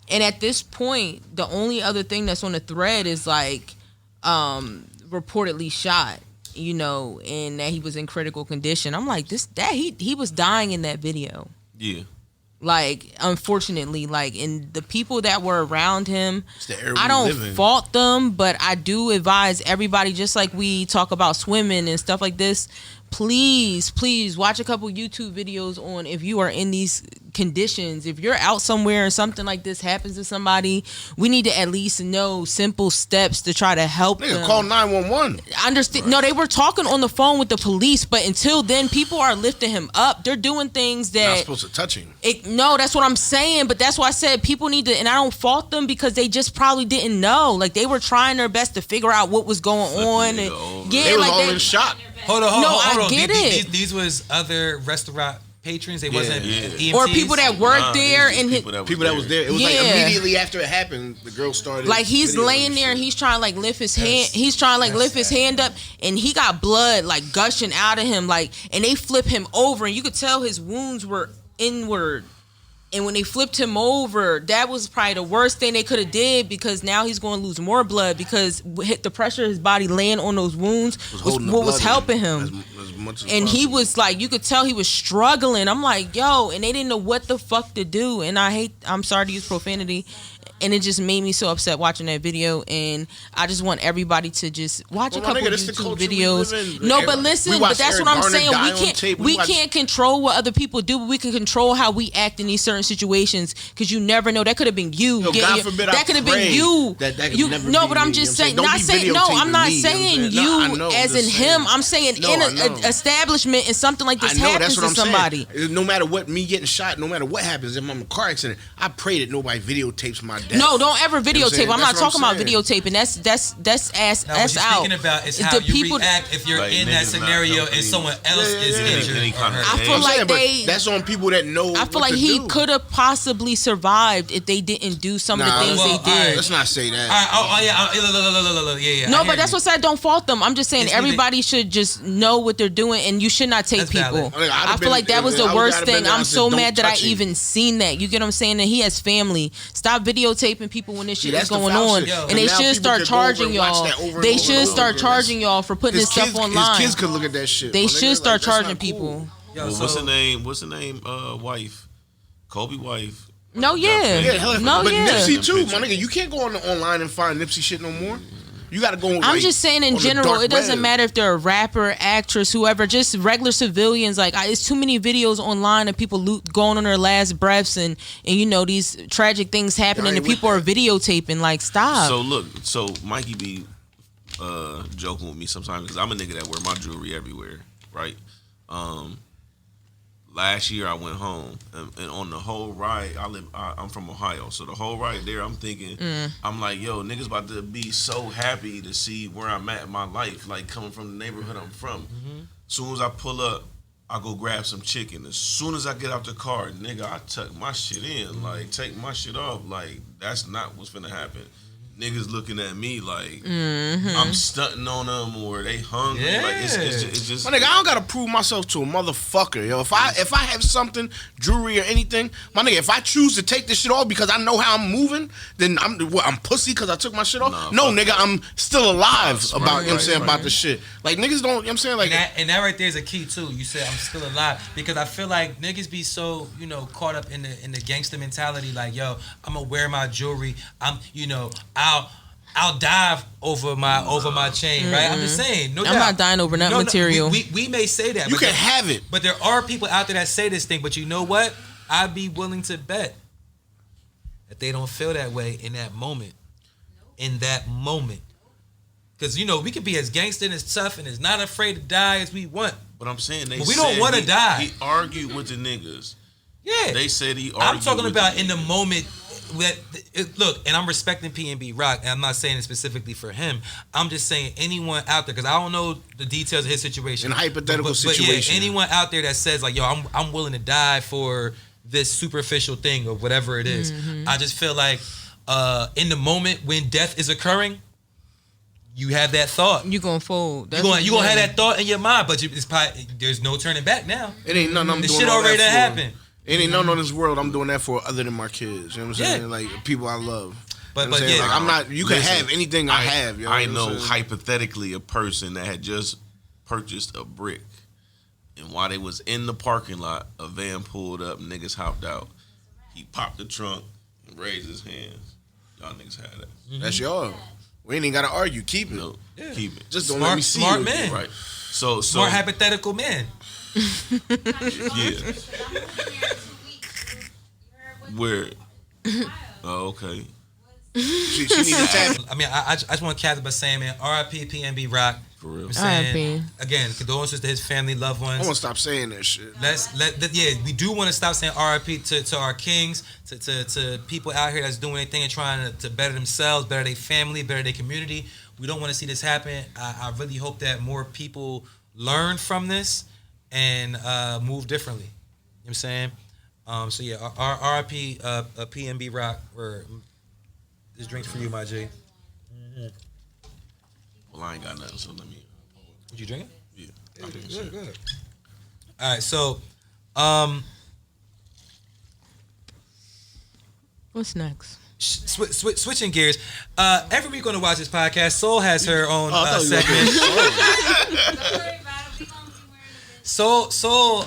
And at this point, the only other thing that's on the thread is like reportedly shot, you know, and that he was in critical condition. I'm like, he was dying in that video. Yeah. Like, unfortunately, like, and the people that were around him, I don't living. fault them, but I do advise everybody, just like we talk about swimming and stuff like this, please watch a couple YouTube videos on if you are in these conditions. If you're out somewhere and something like this happens to somebody, we need to at least know simple steps to try to help them. Call 911. Understand? No, they were talking on the phone with the police, but until then, people are lifting him up. They're doing things that not supposed to touch him. No, that's what I'm saying. But that's why I said people need to, and I don't fault them because they just probably didn't know. Like, they were trying their best to figure out what was going on. And they was all in shock. Hold on. I get it. These was other restaurant patrons. They wasn't EMTs. Or people that worked there and people that was there. It was like immediately after it happened, the girl started. Like, he's laying there and he's trying to like lift his hand. He's trying to like lift his hand up, and he got blood like gushing out of him. Like, and they flip him over, and you could tell his wounds were inward. And when they flipped him over, that was probably the worst thing they could have did, because now he's going to lose more blood, because the pressure of his body laying on those wounds was what was helping him. And he was like, you could tell he was struggling. I'm like, yo, and they didn't know what the fuck to do. And I'm sorry to use profanity. And it just made me so upset watching that video. And I just want everybody to just watch a couple YouTube videos. No, but listen, but that's what I'm saying. We can't control what other people do, but we can control how we act in these certain situations, because you never know. That could have been you. God forbid, that could have been you. No, but I'm just saying. Not saying. No, I'm not saying you as in him. I'm saying in an establishment and something like this happens to somebody. No matter what, me getting shot, no matter what happens, if I'm in a car accident, I pray that nobody videotapes my death. No, don't ever videotape. I'm not talking about videotaping. That's ass out. What you're speaking about is how you react if you're in that scenario and someone else is injured. I feel like that's on people that know. I feel like he could have possibly survived if they didn't do some of the things they did. Let's not say that. Yeah. No, but that's what I said. Don't fault them. I'm just saying everybody should just know what they're doing, and you should not take people. I feel like that was the worst thing. I'm so mad that I even seen that. You get what I'm saying? And he has family. Stop videotaping people when this shit is going on, and they should start charging y'all. They should start charging y'all for putting this stuff online. His kids could look at that shit. They should start charging people. What's the name? Wife, Kobe wife. No, but Nipsey too, my nigga. You can't go online and find Nipsey shit no more. You gotta go. I'm just saying in general, it doesn't matter if they're a rapper, actress, whoever. Just regular civilians. Like, it's too many videos online of people going on their last breaths, and you know, these tragic things happening, and people are videotaping. Like, stop. So Mikey be joking with me sometimes, because I'm a nigga that wear my jewelry everywhere, right? Last year I went home, and on the whole ride, I'm from Ohio, so the whole ride there, I'm thinking, I'm like, yo, niggas about to be so happy to see where I'm at in my life, like coming from the neighborhood I'm from. Soon as I pull up, I go grab some chicken. As soon as I get out the car, nigga, I tuck my shit in, like take my shit off, like that's not what's finna happen. niggas looking at me like I'm stunting on them or they hungry. Yeah. Like it's just. My nigga, I don't gotta prove myself to a motherfucker, yo. If I have something, jewelry or anything, my nigga, if I choose to take this shit off because I know how I'm moving, then I'm pussy because I took my shit off. No, nigga, I'm still alive about, you know what I'm saying, about the shit. Like niggas don't, you know what I'm saying? Like and that right there is a key too. You said I'm still alive because I feel like niggas be so, you know, caught up in the gangster mentality. Like, yo, I'm gonna wear my jewelry. I'm, you know, I'll dive over my chain, right? I'm just saying. No doubt. I'm not dying over that material. We may say that. you can have it. But there are people out there that say this thing. But you know what? I'd be willing to bet that they don't feel that way in that moment. In that moment. Because, you know, we can be as gangster and as tough and as not afraid to die as we want. But I'm saying we don't want to die. He argued with the niggas. Yeah. They said he argued. I'm talking with about the in the niggas. moment. Look, and I'm respecting PnB Rock, and I'm not saying it specifically for him. I'm just saying anyone out there, because I don't know the details of his situation. In a hypothetical but situation. yeah, anyone out there that says like, yo, I'm willing to die for this superficial thing or whatever it is. I just feel like in the moment when death is occurring, you have that thought. You gonna fold. You gonna have that thought in your mind, but it's probably, there's no turning back now. It ain't nothing I'm The doing. shit all already that done for. happened. It ain't nothing on this world I'm doing that for other than my kids. You know what I'm saying? Yeah. Like people I love. But You know what I'm saying? yeah. Like, I'm not. You can Listen, have anything I have. Yo, I you know know what I'm saying? hypothetically a person that had just purchased a brick, and while they was in the parking lot, a van pulled up, niggas hopped out. He popped the trunk and raised his hands. Y'all niggas had that. That's y'all. We ain't even gotta argue. Keep it. No, keep it. Just don't let me see Smart you man. again. Right. So Smart hypothetical man. yeah. Where? Oh, okay. She need to tap. I mean, I just want to cap it by saying, man, RIP PnB Rock. For real. I'm saying, RIP. again, condolences to his family, loved I ones. want to stop saying that shit. We do want to stop saying RIP to our kings, to people out here that's doing anything and trying to better themselves, better their family, better their community. We don't want to see this happen. I really hope that more people learn from this and move differently. You know what I'm saying? So yeah, RIP PnB Rock. This drink's for you, my G. Well, I ain't got nothing, so let me. Did you drink it? Yeah. Good. All right, so What's next? switching gears. Every week on the Watch This podcast, Soul has her own I thought you were segment. Don't worry about it. We gonna be wearing this. Soul.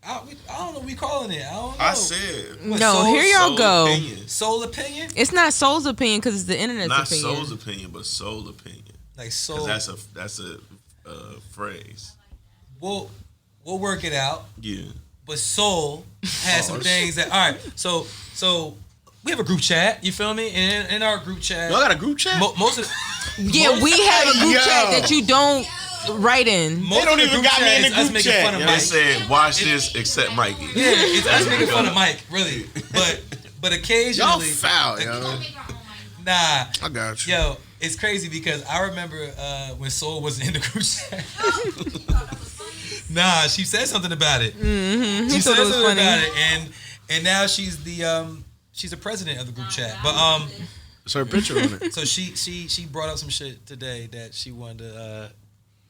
I don't know what we calling it. I don't know. I said. What, No, Soul- here y'all Soul go. Opinion. Soul opinion, It's not Soul's opinion because it's the internet's Not opinion. Soul's opinion, but Soul opinion. like 'Cause Soul. that's a phrase. We'll work it out. Yeah. But Soul has some things that. All right, so we have a group chat. You feel me? And in our group chat, Y'all got a group chat? most of Yeah, we have a group Yo. chat that you don't write in. most don't of the even group got me chat in the is us group making chat, fun of yo. They Mike. said, watch this except Mikey. Yeah, it's us making fun of Mike, really. But Y'all occasionally, foul, yo. Don't make our own mind. nah. I got you. Yo, it's crazy because I remember when Soul was in the group chat. Nah, she said something about it. Mm-hmm. She He said thought it was something funny. about it, and now she's the president of the group chat. But It's her picture on it. so she brought up some shit today that she wanted to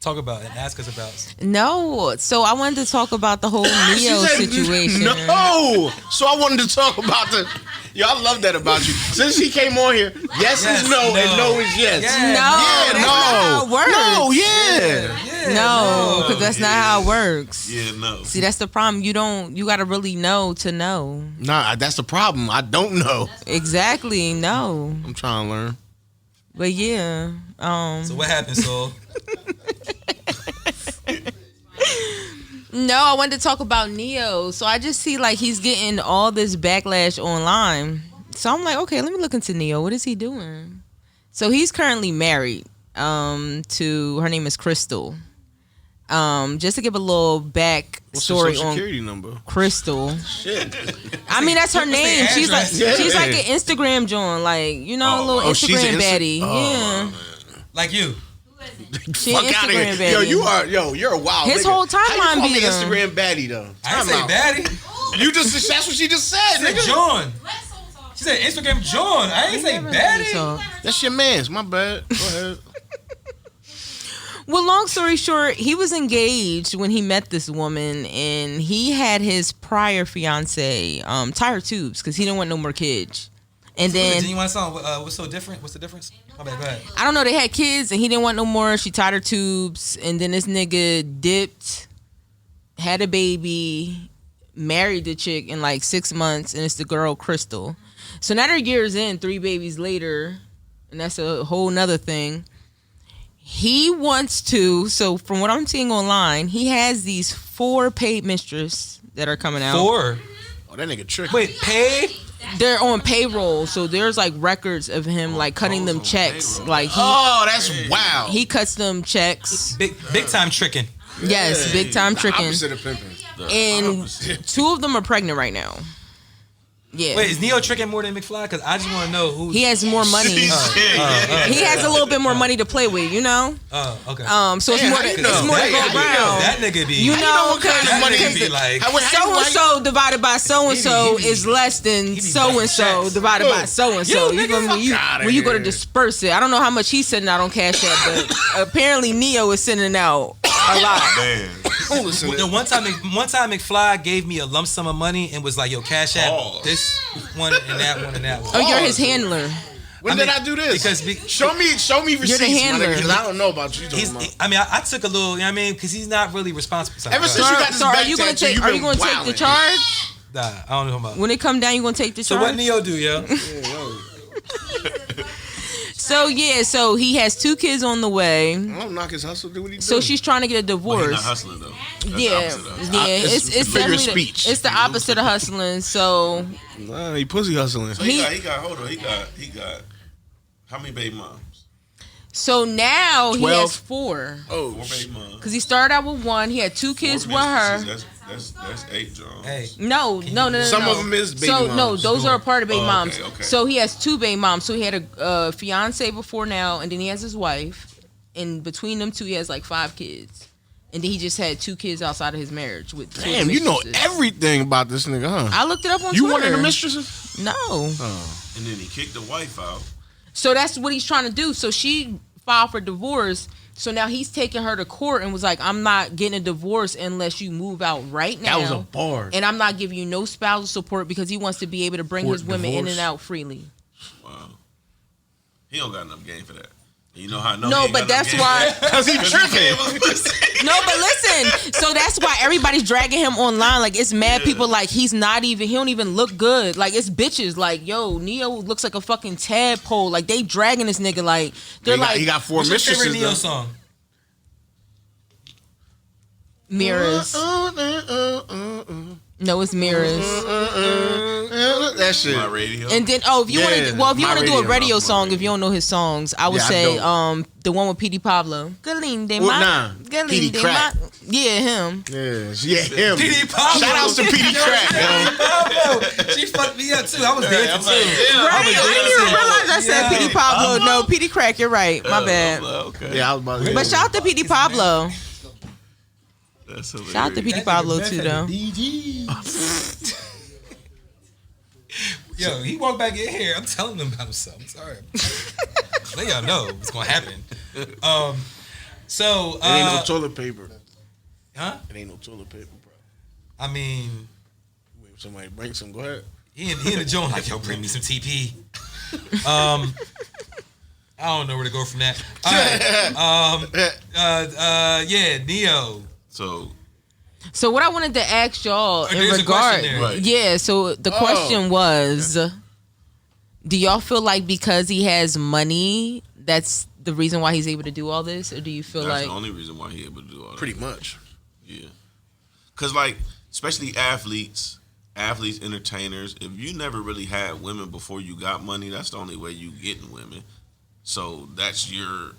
talk about and ask us about. No, so I wanted to talk about the whole She Neo said, situation. No. So I wanted to talk about the. Yo, I love that about you. Since she came on here, yes, Yes, is no, no. and no is yes. Yeah. No, Yeah, that's no. not how it works. No, yeah. Yeah, No, because that's not how it works. Yeah, no. See, that's the problem. You gotta really know to know. Nah, that's the problem. I don't know. Exactly, no. I'm trying to learn. But yeah, So what happened, Soul? no, I wanted to talk about Neo. So I just see like he's getting all this backlash online. So I'm like, okay, let me look into Neo. What is he doing? So he's currently married to, her name is Crystal. Just to give a little back What's the story social on security number? Crystal. Shit. I mean, that's her name. She's like address? she's Yeah. like an Instagram joint, like, you know, a little she's Instagram an baddie. Oh, Like you? She Fuck an out of Instagram here. baddie. You're a wild His nigga. whole timeline How you call be me them. Instagram baddie though? I didn't say Time out. baddie. You just, that's what she just said, I said nigga. John. Let's all talk. She She said Instagram John. I ain't say baddie. That's your man's. My bad. Go ahead. Well, long story short, he was engaged when he met this woman, and he had his prior fiance tie her tubes because he didn't want no more kids. And then Genuine song. What's so different? What's the difference? My bad. Go ahead. I don't know. They had kids, and he didn't want no more. She tied her tubes, and then this nigga dipped, had a baby, married the chick in like 6 months, and it's the girl Crystal. So now they're years in, 3 babies later, and that's a whole nother thing. He wants to, so from what I'm seeing online, he has these 4 paid mistresses that are coming out. 4? Oh, that nigga tricky. Wait, paid? They're on payroll, so there's like records of him like cutting them checks. Like that's wild. he cuts them checks. Big time tricking. Yes, big time tricking. Opposite of pimping. And 2 of them are pregnant right now. Yeah. Wait, is Neo tricking more than McFly? Because I just want to know who. He has more money. He has a little bit more money to play with, you know. Oh, okay. So it's more to go around. That nigga be. You know what kind of money be like? So and so divided by so and so is less than so and so divided by so and so. You know when you go to disperse it. I don't know how much he's sending out on Cash App, but apparently Neo is sending out a lot. Damn. The one time McFly gave me a lump sum of money and was like, "Yo, Cash App this one and that one and that one." Oh, you're his handler. When did I do this? Because show me receipts. You're the handler. Because I don't know about you. I took a little. You know what I mean? Because he's not really responsible. Ever since you got this back tattoo, are you going to take the charge? Nah, I don't know about. When it come down, you going to take the charge? So what Neo do, yo? So he has 2 kids on the way. I don't knock his hustle. Do what he do. So she's trying to get a divorce. Well, he's not hustling though. It's figure of definitely speech. it's the opposite of hustling. So nah, he pussy hustling. So he got. Hold on. He got. How many baby moms? So now 12? he has 4. Oh, 4 baby moms. Because he started out with 1. He had 2 kids with her. That's 8, John. Hey, No. Some of them is baby moms. No, those are a part of baby Oh, moms. okay. So he has 2 baby moms. So he had a fiance before now, and then he has his wife. And between them 2, he has like 5 kids. And then he just had 2 kids outside of his marriage with 2 damn, you know everything about this nigga, huh? I looked it up on You Twitter. one of the mistresses? No. And then he kicked the wife out. So that's what he's trying to do. So she filed for divorce. So now he's taking her to court and was like, I'm not getting a divorce unless you move out right now. That was a bar. And I'm not giving you no spousal support because he wants to be able to bring his women in and out freely. Wow. He don't got enough game for that. You know how I know? No, but that's why. Because he tripping. No, but listen. So that's why everybody's dragging him online. Like, it's mad people like he don't even look good. Like, it's bitches like, yo, Neo looks like a fucking tadpole. Like, they dragging this nigga. Like, they're like. He got 4 what's your mistresses. favorite Neo song? Mirrors. No, it's Mirrors. That shit. My radio. And then, if you want to do a radio song, radio. if you don't know his songs, I would say the one with P.D. Pablo. P.D. Crack. Yeah, him. Yeah, him. P.D. Pablo. Shout outs to P.D. Crack, yo. Pablo. She fucked me up too. I was dancing too. Right, I didn't even realize I said P.D. Pablo. No, P.D. Crack, you're right. My bad. Okay. Yeah, I was about to say. But shout out to P.D. Pablo. That's hilarious. Shout out to P.D. Pablo too, though. Yo, he walked back in here. I'm telling them about himself. I'm sorry. Let y'all know what's gonna happen. So it ain't no toilet paper. Huh? It ain't no toilet paper, bro. I mean, Wait, somebody bring some. Go ahead. he in the joint like, yo, bring me some TP. I don't know where to go from that. All right. Yeah, Neo. So what I wanted to ask y'all in There's a regard, question there. Right. yeah. So the question was, do y'all feel like because he has money, that's the reason why he's able to do all this, or do you feel That's like the only reason why he able to do all that. Pretty much. Yeah. Because, like, especially athletes, entertainers, if you never really had women before you got money, that's the only way you getting women. So that's your...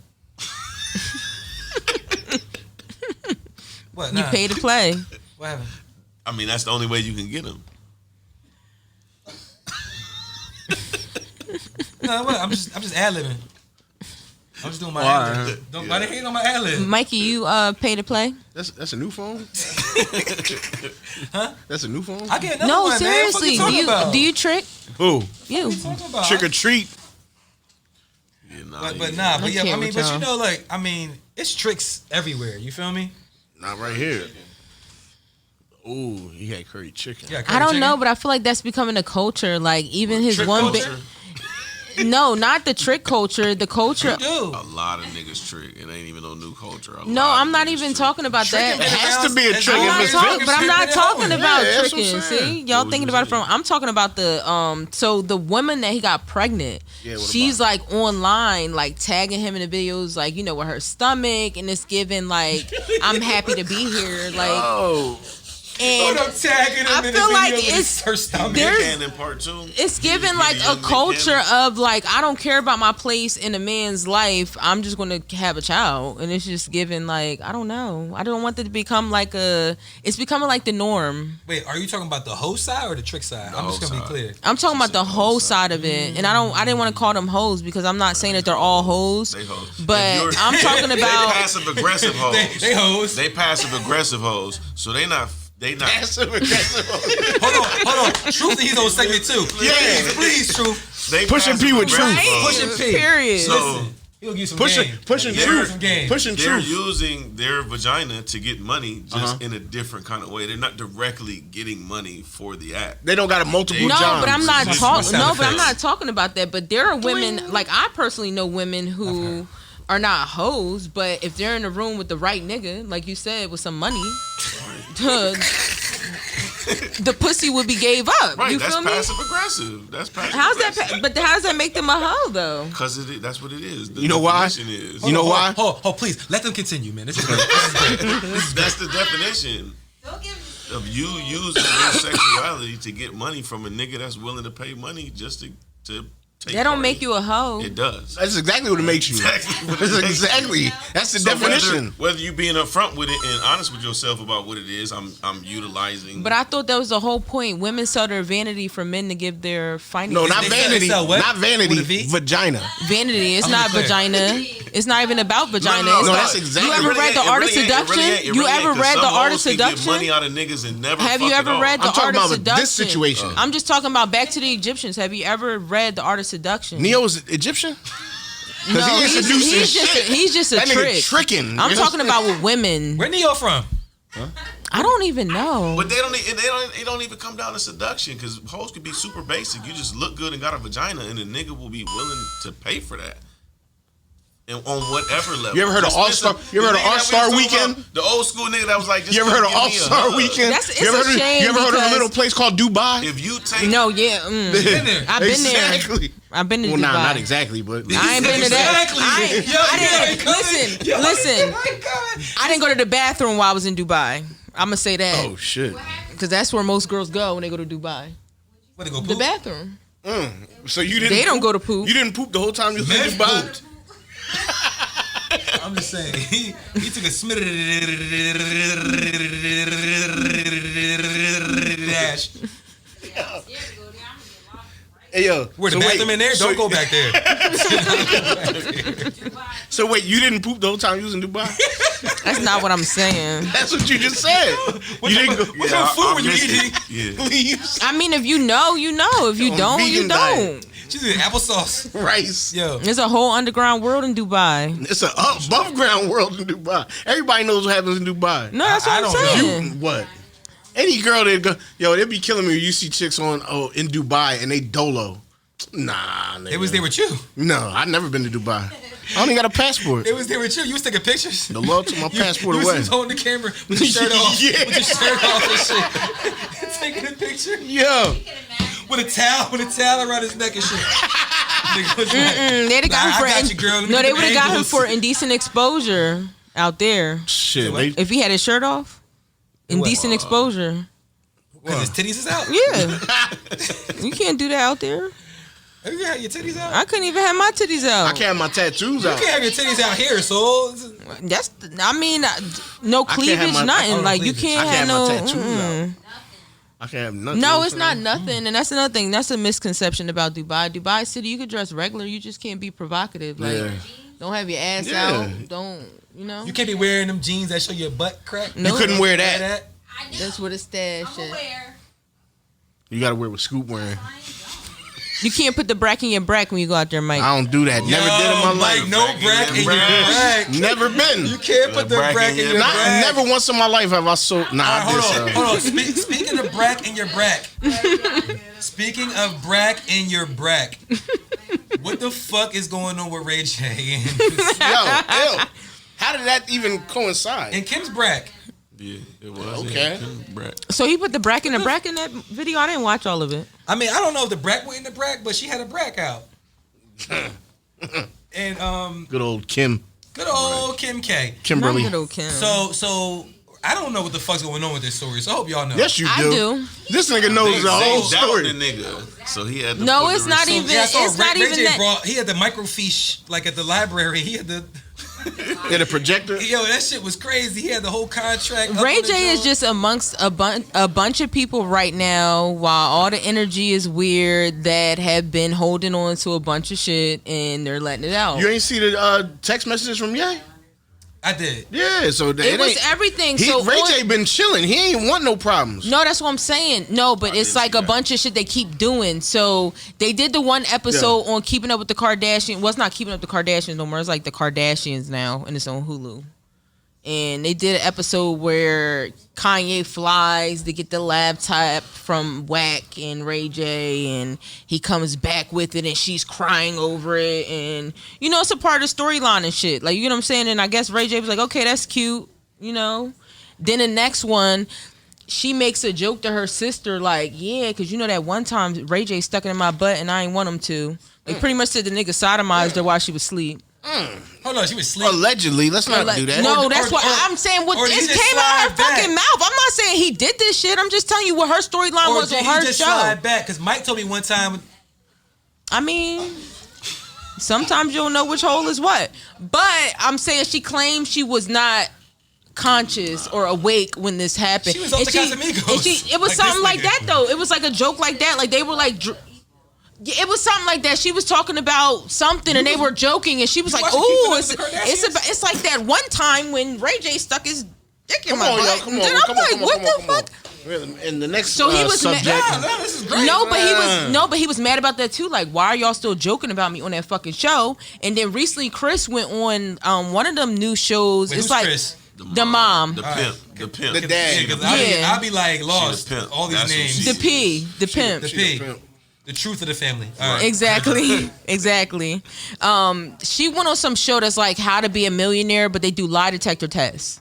What? you pay to play? What happened? I mean, that's the only way you can get them. No, what? I'm just ad-libbing. I'm just doing my Why? ad-lib. Don't Why they hating on my ad-lib? Mikey, you pay to play? That's a new phone? Huh? That's a new phone? I get another No, one, seriously. Man. Do you trick? Who? You. Trick or treat? Yeah, nah, But I yeah, I can't mean, with but you y'all. know, like, I mean, it's tricks everywhere. You feel me? Not right here. Ooh, he had curry chicken. Yeah, I don't know, but I feel like that's becoming a culture. Like even his Trick one culture. No, not the trick culture. The culture. Dude. A lot of niggas trick. It ain't even no new culture. No, I'm not even talking about that. It has to be a trick. I'm not If it's talking, Vince, but I'm not talking about Yeah, that's what tricking. I'm saying. See, y'all What was thinking you about it saying? from. I'm talking about the So the woman that he got pregnant, Yeah, what she's like online, like tagging him in the videos, like with her stomach, and it's giving like I'm happy to be here, like. Oh. And I'm tagging him I in the feel like video with it's her stomach. there's- Cannon part 2. it's given like a culture of like I don't care about my place in a man's life. I'm just gonna have a child, and it's just given like I don't know. I don't want it to become like It's becoming like the norm. Wait, are you talking about the hoe side or the trick side? I'm just gonna be clear. I'm talking about the hoe side of it, and I didn't want to call them hoes because I'm not saying that they're all hoes. They hoes. But If you're- I'm talking They about passive aggressive hoes. They hoes. They passive aggressive hoes. So they not. Passive aggressive. Hold on. Truth, he's on segment 2. Please, Truth. They Pushing P with passive-aggressive truth. hoes. Pushing P. period. So Listen, he'll give you some game. Pushing Yeah. truth. Some game. Pushing they're truth. using their vagina to get money just in a different kind of way. They're not directly getting money for the act. They don't got a multiple No, jobs. but I'm not Just talking. sound No, but I'm effects. not talking about that. But there are women, like I personally know women who are not hoes, but if they're in a room with the right nigga, like you said, with some money, the pussy would be gave up. Right, You that's feel me? passive aggressive. That's passive. How's that? But how does that make them a hoe though? Because that's what it is. The You know why? definition is. You know why? Hold, please let them continue, man. This is great. That's the definition of you using your sexuality to get money from a nigga that's willing to pay money just to take. That don't part make in you a hoe. It does. That's exactly what it makes you. Exactly what it That's makes you. exactly. That's the So definition. Whether you being upfront with it and honest with yourself about what it is, I'm utilizing. But I thought that was the whole point. Women sell their vanity for men to give their finances. No, not They vanity. sell what? Not vanity. With a V? Vagina. vanity. It's I'm not clear. vagina. It's not even about vagina. No, It's No, not- that's exactly. You ever what it read is. the Art of Seduction? You ever read the Art of Get Seduction? money out of niggas and never. Have you fuck it ever off. read the I'm talking Art of about Seduction? this situation. I'm just talking about Back to the Egyptians. Have you ever read the Art of Seduction? Neo is Egyptian? no, he introducing shit. he's just a That nigga trick. tricking. I'm talking about with women. Where Neo from? I don't even know. But it don't even come down to seduction because hoes could be super basic. You just look good and got a vagina, and a nigga will be willing to pay for that. And on whatever level. You ever heard of Just All-Star- listen, you ever heard the of nigga that we All-Star was talking Weekend? about, the old school nigga that was like, just You ever heard of give me a All-Star hug. Weekend? It's you ever a heard, shame you ever heard of a because- little place called Dubai? If you take No, yeah. Been there. I've been there. Exactly. I've been to Well, Dubai. nah, not exactly, but I ain't been to that. Exactly. I didn't. Listen. I didn't go to the bathroom while I was in Dubai. I'm gonna say that oh shit. because that's where most girls go when they go to Dubai. Where they go The poop? bathroom. So you didn't? They don't poop? go to poop. You didn't poop the whole time you was in Men Dubai? pooped. I'm just saying. He took a dash. Hey yo, Where the so bathroom wait, in there? so- Don't go back there. So wait, you didn't poop the whole time you was in Dubai? That's not what I'm saying. That's what you just said. What You type didn't of- go. what kind of food were you missed eating? it. Yeah. Leaves, I mean, if you know, you know. If you On don't, you vegan diet. don't. She's eating applesauce. rice. Yo. There's a whole underground world in Dubai. It's an above ground world in Dubai. Everybody knows what happens in Dubai. No, that's what I I'm don't know. saying. What? Any girl that go, yo, they be killing me when you see chicks on in Dubai and they dolo. Nah, nigga. They was there with you. No, I never been to Dubai. I only got a passport. They was there with you. You was taking pictures. The law took my passport you away. was holding the camera with your shirt off. Yeah. With your shirt off and shit. Taking a picture Yo, with a towel around his neck and shit. Nigga was like, They'd have got Nah, him for I got you, girl. Let me no, get they them would have got him angles. for indecent exposure out there. shit. What? They, If he had his shirt off, indecent exposure. Cause his titties is out. Yeah, you can't do that out there. Have you had your titties out? I couldn't even have my titties out. I can't have my tattoos You out. can't have your titties out here, so That's, I mean, no can't have cleavage, my- nothing. oh, no Like you cleavage. can't I have can't have no. my tattoos out. I can't have nothing. No, you know it's what not I'm nothing, and that's another thing. That's a misconception about Dubai. Dubai City, you could dress regular, you just can't be provocative. Like, saying? Don't have your ass Yeah. out. Don't, you know. You can't be wearing them jeans that show your butt crack. No. You couldn't wear that. I know. That's what a stash I'm is. aware. You gotta wear what Scoop wearing. You can't put the brack in your brack when you go out there, Mike. I don't do that. Never did in my Mike, life. no brack in your brack. Never been. You can't put the brack in your Not, brack. never once in my life have I sold. Nah, I did so. Hold on. Speaking of brack in your brack. Speaking of brack in your brack. What the fuck is going on with Ray J and, Yo, ew. How did that even coincide? and Kim's brack? Yeah, it was. Okay. So he put the brack in the brack in that video. I didn't watch all of it. I mean, I don't know if the brack went in the brack, but she had a brack out. And Good old Kim. good old Kim K. Kimberly. Not good old Kim. So I don't know what the fuck's going on with this story. So I hope y'all know. Yes, you do. I do. This nigga knows the whole They story. doubted the nigga, so he had to No, put it's the not receipt. even- Yeah, I saw it's not Ray even J that- he had the microfiche like at the library. He had the Yeah, the projector. yo, that shit was crazy. He had the whole contract. up Ray on the J is joint. just amongst a bunch of people right now, while all the energy is weird, that have been holding on to a bunch of shit and they're letting it out. You ain't see the text messages from Ye? I did. Yeah, so It was ain't- everything. He, So Ray on- J been chilling. He ain't want no problems. No, that's what I'm saying. No, but it's didn't like see a that. bunch of shit they keep doing. So they did the one episode on Keeping Up with the Kardashians. Well, it's not Keeping Up with the Kardashians no more. It's like the Kardashians now, and it's on Hulu. And they did an episode where Kanye flies to get the laptop from Wack and Ray J, and he comes back with it, and she's crying over it, and you know it's a part of the storyline and shit. Like, you know what I'm saying? And I guess Ray J was like, okay, that's cute, you know. Then the next one, she makes a joke to her sister, like, yeah, because you know that one time Ray J stuck it in my butt and I ain't want him to. They pretty much said the nigga sodomized her while she was asleep. Hold on, she was sleeping. Allegedly, let's not do that. No, Or- that's what or- I'm saying. What or it he just came out her slide back. fucking mouth. I'm not saying he did this shit. I'm just telling you what her storyline Or was did on he her just show. slide back? Because Mike told me one time. I mean, sometimes you don't know which hole is what. But I'm saying she claims she was not conscious or awake when this happened. She was on the Casamigos. It was Like something this like nigga. that though. It was like a joke like that. Like they were like. Yeah, it was something like that. She was talking about something, and they were joking, and she was like, watching "Ooh, Keeping Up it's with the Kardashians? it's like that one time when Ray J stuck his dick in Come my on, butt." yo, come on, And then I'm come on, like, come on, "What come the on, come on. fuck?" In the next So he was subject. No, this is great. No, but he was mad about that too. Like, why are y'all still joking about me on that fucking show? And then recently, Chris went on one of them new shows. Wait, it's who's like Chris? the mom, The pimp. The pimp. The dad. Yeah, 'cause Yeah. I'll be like lost. She the pimp. All these That's what names. she- the P, the pimp. The She P. the pimp. The truth of the family. All right. Exactly. Exactly. She went on some show that's like How to Be a Millionaire, but they do lie detector tests.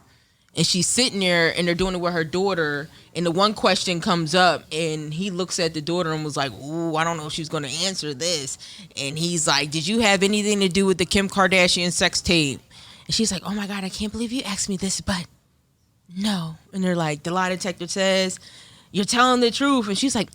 And she's sitting there and they're doing it with her daughter. And the one question comes up and he looks at the daughter and was like, ooh, I don't know if she's going to answer this. And he's like, did you have anything to do with the Kim Kardashian sex tape? And she's like, oh my God, I can't believe you asked me this, but no. And they're like, the lie detector says, you're telling the truth. And she's like,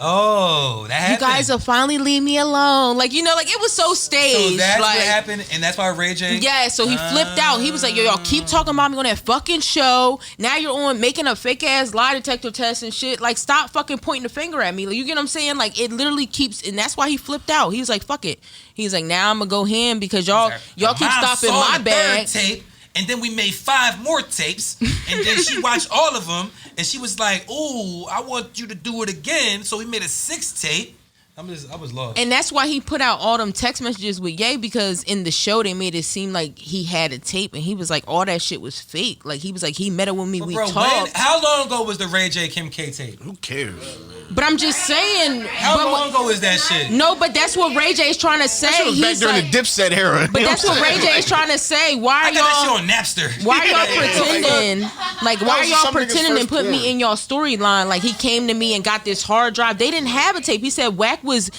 Oh, that you happened. guys will finally leave me alone. Like, you know, like it was so staged. So that's like, what happened, and that's why Ray J. yeah, so he flipped out. He was like, yo, y'all keep talking about me on that fucking show. Now you're on making a fake ass lie detector test and shit. Like, stop fucking pointing the finger at me. Like, you get what I'm saying? Like, it literally keeps, and that's why he flipped out. He was like, fuck it. He's like, now I'm gonna go ham because y'all keep Mom stopping saw my the bag. third tape, and then we made 5 more tapes, and then she watched all of them, and she was like, "Ooh, I want you to do it again." So we made a 6th tape. I was lost. And that's why he put out all them text messages with Ye, because in the show they made it seem like he had a tape, and he was like, all that shit was fake. Like, he was like, he met up with me, But we bro, talked. how long ago was the Ray J Kim K tape? Who cares? But I'm just saying. How but long ago is that shit? No, but that's what Ray J is trying to say. That shit was back He's during like, the Dipset era. but that's what Ray J is trying to say. Why I are got that y'all? shit on Napster. Why are y'all pretending? Like, why are was y'all some niggas' pretending and first put porn. me in y'all storyline? Like, he came to me and got this hard drive. They didn't have a tape. He said Wack was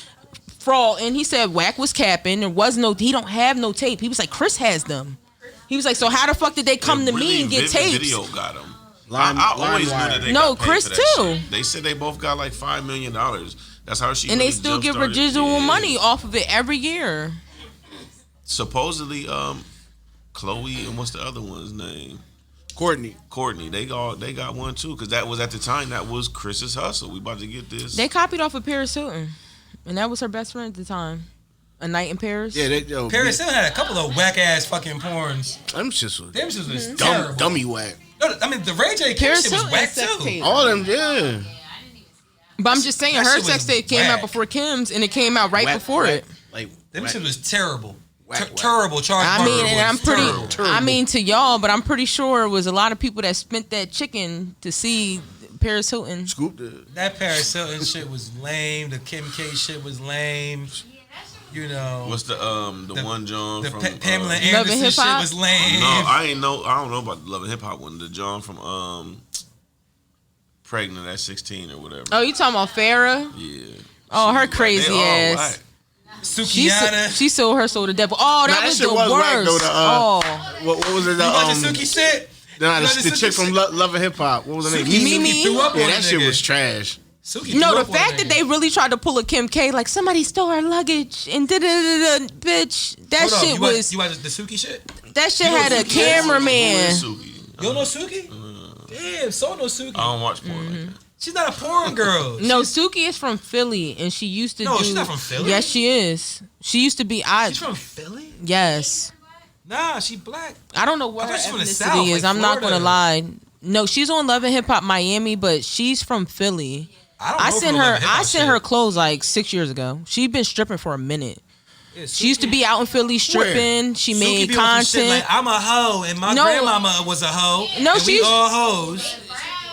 fraud, and he said Wack was capping. There was no. He don't have no tape. He was like, Chris has them. He was like, so how the fuck did they come to me and get Vivid tapes? Video got them. Lime- I always knew LimeWire. that they No, got paid Chris for that too. shit. They said they both got like $5 million. That's how she. And they really still get jump-started. residual Yeah. money off of it every year. Supposedly, Chloe and what's the other one's name? Courtney. Courtney. They got one too, because that was at the time that was Chris's hustle. We about to get this. They copied off of Paris Hilton, and that was her best friend at the time. A Night in Paris. Yeah, Paris Hilton had a couple of whack ass fucking porns. Them shits was terrible. Dummy whack. No, I mean the Ray J Paris shit was Hilton whack sex too. tape. All them, yeah. But I'm just saying, That her shit sex was tape came whack. out before Kim's, and it came out right Whack, before whack, it. Like Them whack. shit was terrible. Whack. Terrible. Charles I Barkley mean, and I'm was pretty. terrible. I mean to y'all, but I'm pretty sure it was a lot of people that spent that chicken to see Paris Hilton. Scoop the. That Paris Hilton shit was lame. The Kim K shit was lame. You know. What's the one John from Pamela Love and Anderson Hip shit Hop? was lame. No, I don't know about the Love and Hip Hop one. The John from Pregnant at 16 or whatever. Oh, you talking about Farrah? Yeah. Oh, her They crazy all ass. whack. Sukiyana. She sold her soul to the devil. Oh, that Nah, was shit the was whack, worst. though, what was it? You watching Suki shit? Nah, You know the chick from Love and Hip Hop. What was her name? Mimi. threw up Yeah, on that a shit nigga. was trash. Suki No, threw the up on fact a that nigga. they really tried to pull a Kim K, like somebody stole her luggage and bitch. That Hold on, shit was. You watched the Suki shit? That shit You know had a Suki is? Who cameraman. is Suki? You don't know Suki? Damn, so no Suki. I don't watch porn like that. She's not a porn girl. No, Suki is from Philly, and she used to. No, do, she's not from Philly. Yes, she is. She used to be. She's from Philly? Yes. Nah, she black. I don't know what I her thought she was from the ethnicity South, is. like I'm not gonna Florida. lie. No, she's on Love and Hip Hop Miami, but she's from Philly. I sent her. I sent her clothes like 6 years ago. She'd been stripping for a minute. Yeah, She used to be out in Philly stripping. She made content. Like, I'm a hoe, and my No. grandmama was a hoe. No, and we she's- all hoes.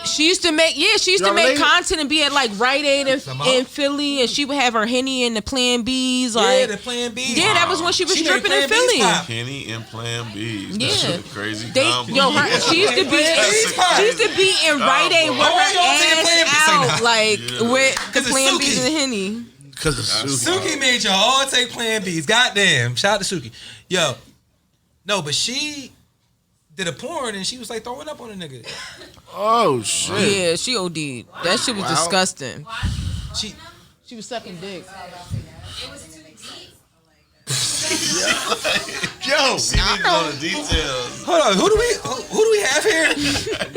She used to make Y'all make related? content and be at like Rite Aid in Somehow. Philly, and she would have her Henny and the Plan B's. Yeah, Like the Plan B. yeah, that was when she was She made stripping in Plan B's Philly. pop. Kenny and Plan B's. Yeah. That's a crazy They combo. she used to be in Rite Aid with Oh, her y'all taking Plan B's? ass Say out nah. like Yeah. with the 'Cause it's Plan Suki. B's and Henny. Because of Suki. Suki made y'all all take Plan B's. Goddamn. Shout out to Suki. Yo. No, but she did a porn and she was like throwing up on a nigga. Oh, shit. Yeah, she OD'd. That shit was Wow. disgusting. She She was sucking dick. It was too deep. Yo, She need to know the details. hold on. Who do we have here?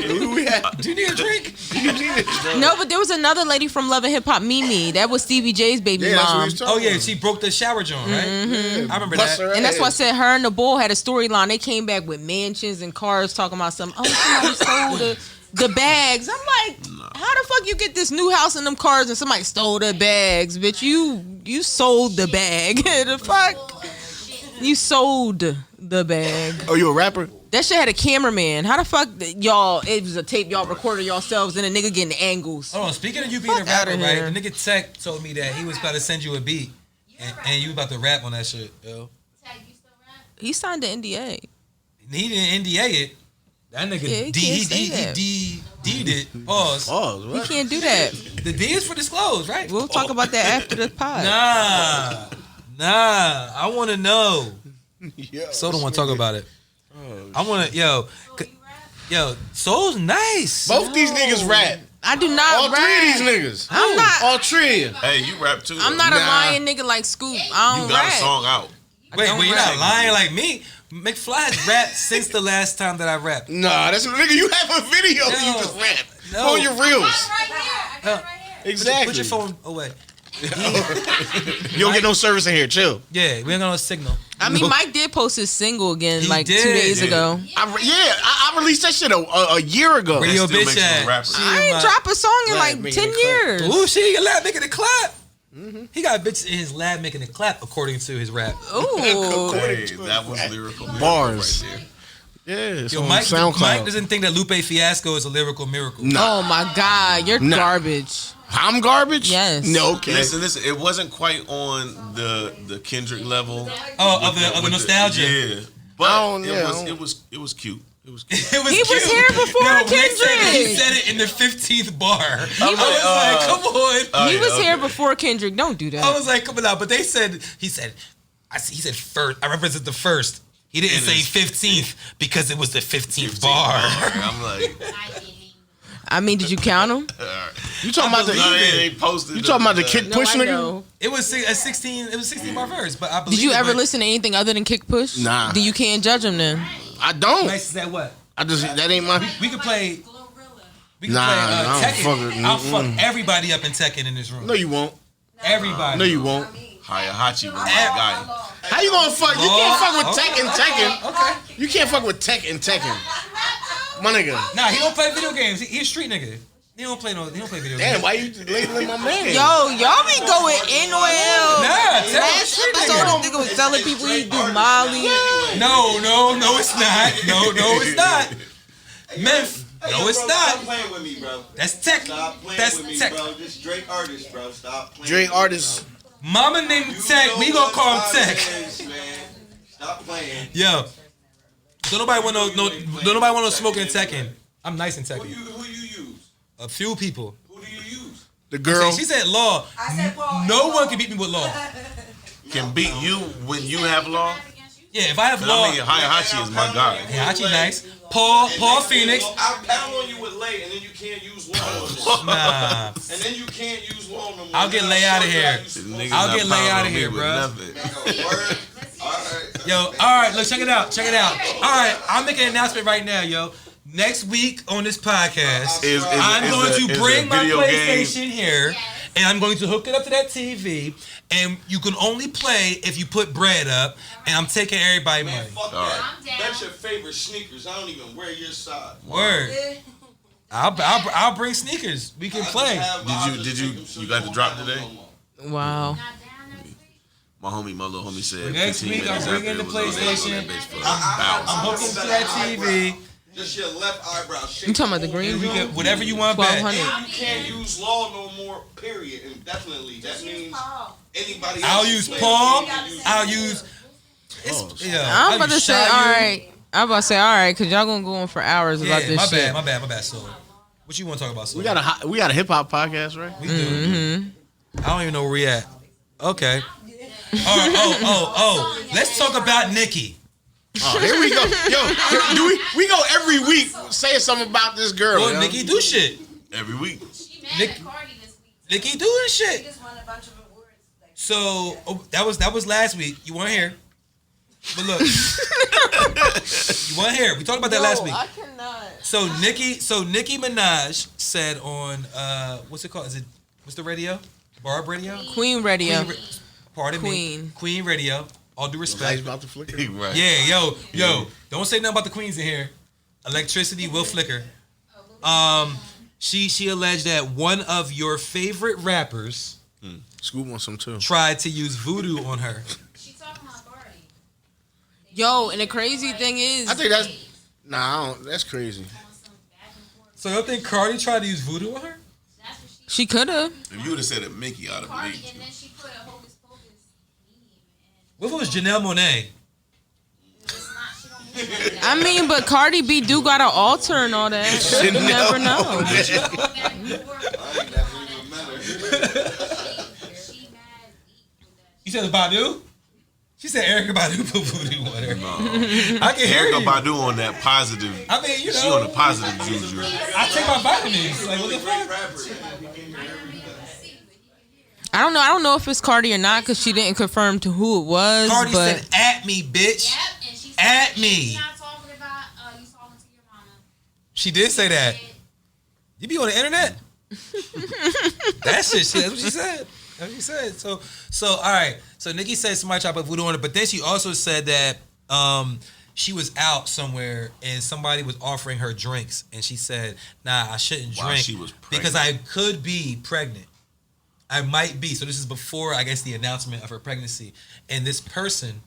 who do we have? Do you need a drink? No, but there was another lady from Love and Hip Hop, Mimi. That was Stevie J's baby Yeah, that's what mom. he was talking Oh yeah, about. she broke the shower joint, right? I remember Bust that. her And that's why I ass. said her and the bull had a storyline. They came back with mansions and cars talking about something. Oh, somebody stole the bags. I'm like, how the fuck you get this new house and them cars and somebody stole the bags? Bitch, you sold the bag. The fuck? You sold the bag. Oh, you a rapper? That shit had a cameraman. How the fuck y'all, it was a tape y'all recorded yourselves and a nigga getting the angles. Hold on. Speaking of you being a Fuck rapper, outta right? here. The nigga Tech told me that he was about to send you a beat, and you about to rap on that shit, yo. Tag, you still rap? He signed the NDA. He didn't NDA it. That nigga Yeah, he can't say that. D'd it. Pause. Pause. You What? can't do that. The D is for disclose, right? We'll talk about that after the pod. Nah. I want to know. Yo, So don't want to talk about it. Oh, I want to, yo, Soul's nice. both these niggas rap. I do not All rap. three of these niggas. I'm not. All three of you. Hey, you rap too. I'm not a Nah. lying nigga like Scoop. I You don't got rap. a song out. Wait, don't you're rap. not lying like me. McFly's rapped since the last time that I rapped. Nah, that's nigga. You have a video. No. You just rap No. on your I got reels. it right here. I got it right here. Exactly. Put your phone away. You don't get no service in here. Chill. Yeah, we ain't got no signal. I mean, Mike did post his single again He like 2 did, days yeah. ago. I released that shit a year ago. Radio Still bitch makes him a ass. rapper. I ain't dropped a song in Glad like making 10 it clap. years. Ooh, she a lab making it clap. He got bitches in his lab making it clap according to his rap. Ooh. Hey, that was lyrical Bars. right there. Yeah, it's Yo, on Mike SoundCloud. doesn't think that Lupe Fiasco is a lyrical miracle. Nah. Oh my God, you're Nah. garbage. I'm garbage? Yes. No, okay. Listen. It wasn't quite on the Kendrick level. Oh, of With the nostalgia. Yeah, I but don't- it yeah, I was don't- it was it was cute. It was cute. It was He was cute. here before When they said it, he Kendrick. said it in the 15th bar. I was like, like, come on. Oh, He yeah, was okay. here before Kendrick. Don't do I that. was like, coming out, but he said first. I represent the first. He didn't It say is. 15th because it was the 15th bar. I'm like, I didn't. I mean, did you count him? You talking about the no, they posted. You talking about the Kid No, Push I nigga? know. It was a 16. It was 16 bar verse. But I believe. Did you it ever went- listen to anything other than Kick Push? Nah. Then you can't judge him then. I don't. Nice is that what? I just that ain't my. We could play. We could Nah, play I don't Tekken. fuck it. I'll fuck everybody up in Tekken in this room. No, you won't. Everybody. No, you won't. Hayahachi was my guy. How you gonna fuck? You can't fuck with Tekken. Okay. You can't fuck with Tekken. My nigga. Nah, he don't play video games. He a street nigga. He don't play video games. Damn, why you labeling my man? Yo, y'all be going in on him. Nah, tell him Last street episode, nigga. this nigga was telling people he do Molly. No, it's not. No, it's not. Memphis. No, it's Stop not. playing with me, bro. That's tech. Stop playing That's with me, tech. bro. This Drake artist, bro. Stop playing. Drake artist. Mama named him Tech. We gonna call him Tech. Stop playing. Yo, don't nobody want no smoking Tekken. I'm nice in Tekken. Who you use? A few people. Who do you use? The girl. She said Law. I said Paul. No one can beat me with Law. Can beat you when you have Law. Yeah, if I have 'Cause Law. I mean, Hayahachi is my guy. Yeah, Hachi nice. Paul Phoenix. I'll pound on you with lay, and then you can't use law no more. Nah. And then you can't use law no more. I'll get lay out of here. I'll get lay out of here, bro. Yo, all right, look, check it out. All right, I'm making an announcement right now, yo. Next week on this podcast, I'm going to bring my PlayStation here, and I'm going to hook it up to that TV, and you can only play if you put bread up, and I'm taking everybody money. Fuck that. That's your favorite sneakers. I don't even wear your size. Word. I'll bring sneakers. We can play. Did you got the drop today? Wow. My little homie said. Next 15 week, I'm minutes bringing after the it was on, they was on PlayStation. that bitch for I'm hooking to that TV. Just your left eyebrow. You talking about the green We room? get whatever you want back. 1200. You can't use law no more, period. And definitely, that means anybody else. I'll use Paul. I'll use. I'm about to say, all right. I'm about to say, all right, because y'all going to go on for hours about this shit. My bad. So, what you want to talk about? So? We got a hip hop podcast, right? We do. I don't even know where we at. Okay. All right. Oh. Let's talk about Nicki. Oh, here we go. Yo, we go every week saying something about this girl. Well, Nicki do shit. every week. She mad at Cardi this week. Nicki doing shit. She just won a bunch of awards. So that was last week. You weren't here. But look, you weren't here. We talked about that last week. I cannot. So Nicki Minaj said on what's it called? What's the radio? Barb Radio? Queen Radio. Pardon me. Queen Radio. All due Lights respect. about to flicker. Right. Yeah, yo. Don't say nothing about the queens in here. Electricity will flicker. She alleged that one of your favorite rappers Scoop wants some too. tried to use voodoo on her. She talking about Cardi. Yo, and the crazy thing is, I think that's that's crazy. So you think Cardi tried to use voodoo on her? That's what she could have. If you would have said it, Mickey, I'd have Cardi, believed and you. then she put a hocus pocus meme, and What if it was Janelle Monáe? it's not. She don't move like that. I mean, but Cardi B do got an altar and all that. You never know. She mad deep with that. You said the Badu? She said Erykah Badu put voodoo on her. No. I can hear Erykah you. Badu on that positive. I mean, you She on know, the positive juju. I take my vitamins. Like, what the fuck? I don't know. I don't know if it's Cardi or not because she didn't confirm to who it was. Cardi but said, "At me, bitch." Yep, and she said At me. She's not talking about you talking to your mama. She did say that. You be on the internet? That's what she said. That's what she said. So all right. So Nicki said somebody tried to put voodoo on her, but then she also said that she was out somewhere and somebody was offering her drinks, and she said, "Nah, I shouldn't While drink she was because I could be pregnant. I might be." So this is before, I guess, the announcement of her pregnancy. And this person,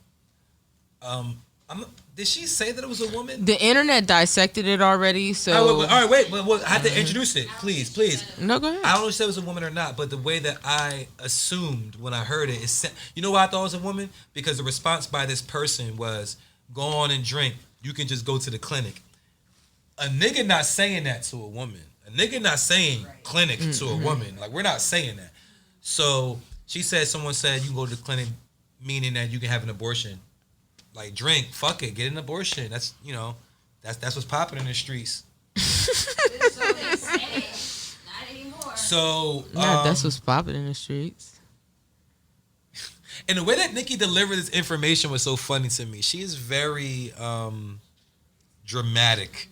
did she say that it was a woman? the internet dissected it already. So All right, wait. I have to introduce it, please. no, go ahead. I don't know if it was a woman or not, but the way that I assumed when I heard it is, you know why I thought it was a woman? Because the response by this person was, "Go on and drink. You can just go to the clinic." A nigga not saying that to a woman. A nigga not saying clinic to a woman. Like, we're not saying that. So she said, someone said you can go to the clinic, meaning that you can have an abortion. Like, drink, fuck it, get an abortion. That's, that's what's popping in the streets. So they say, not anymore. So that's what's popping in the streets. and the way that Nicki delivered this information was so funny to me. She is very dramatic.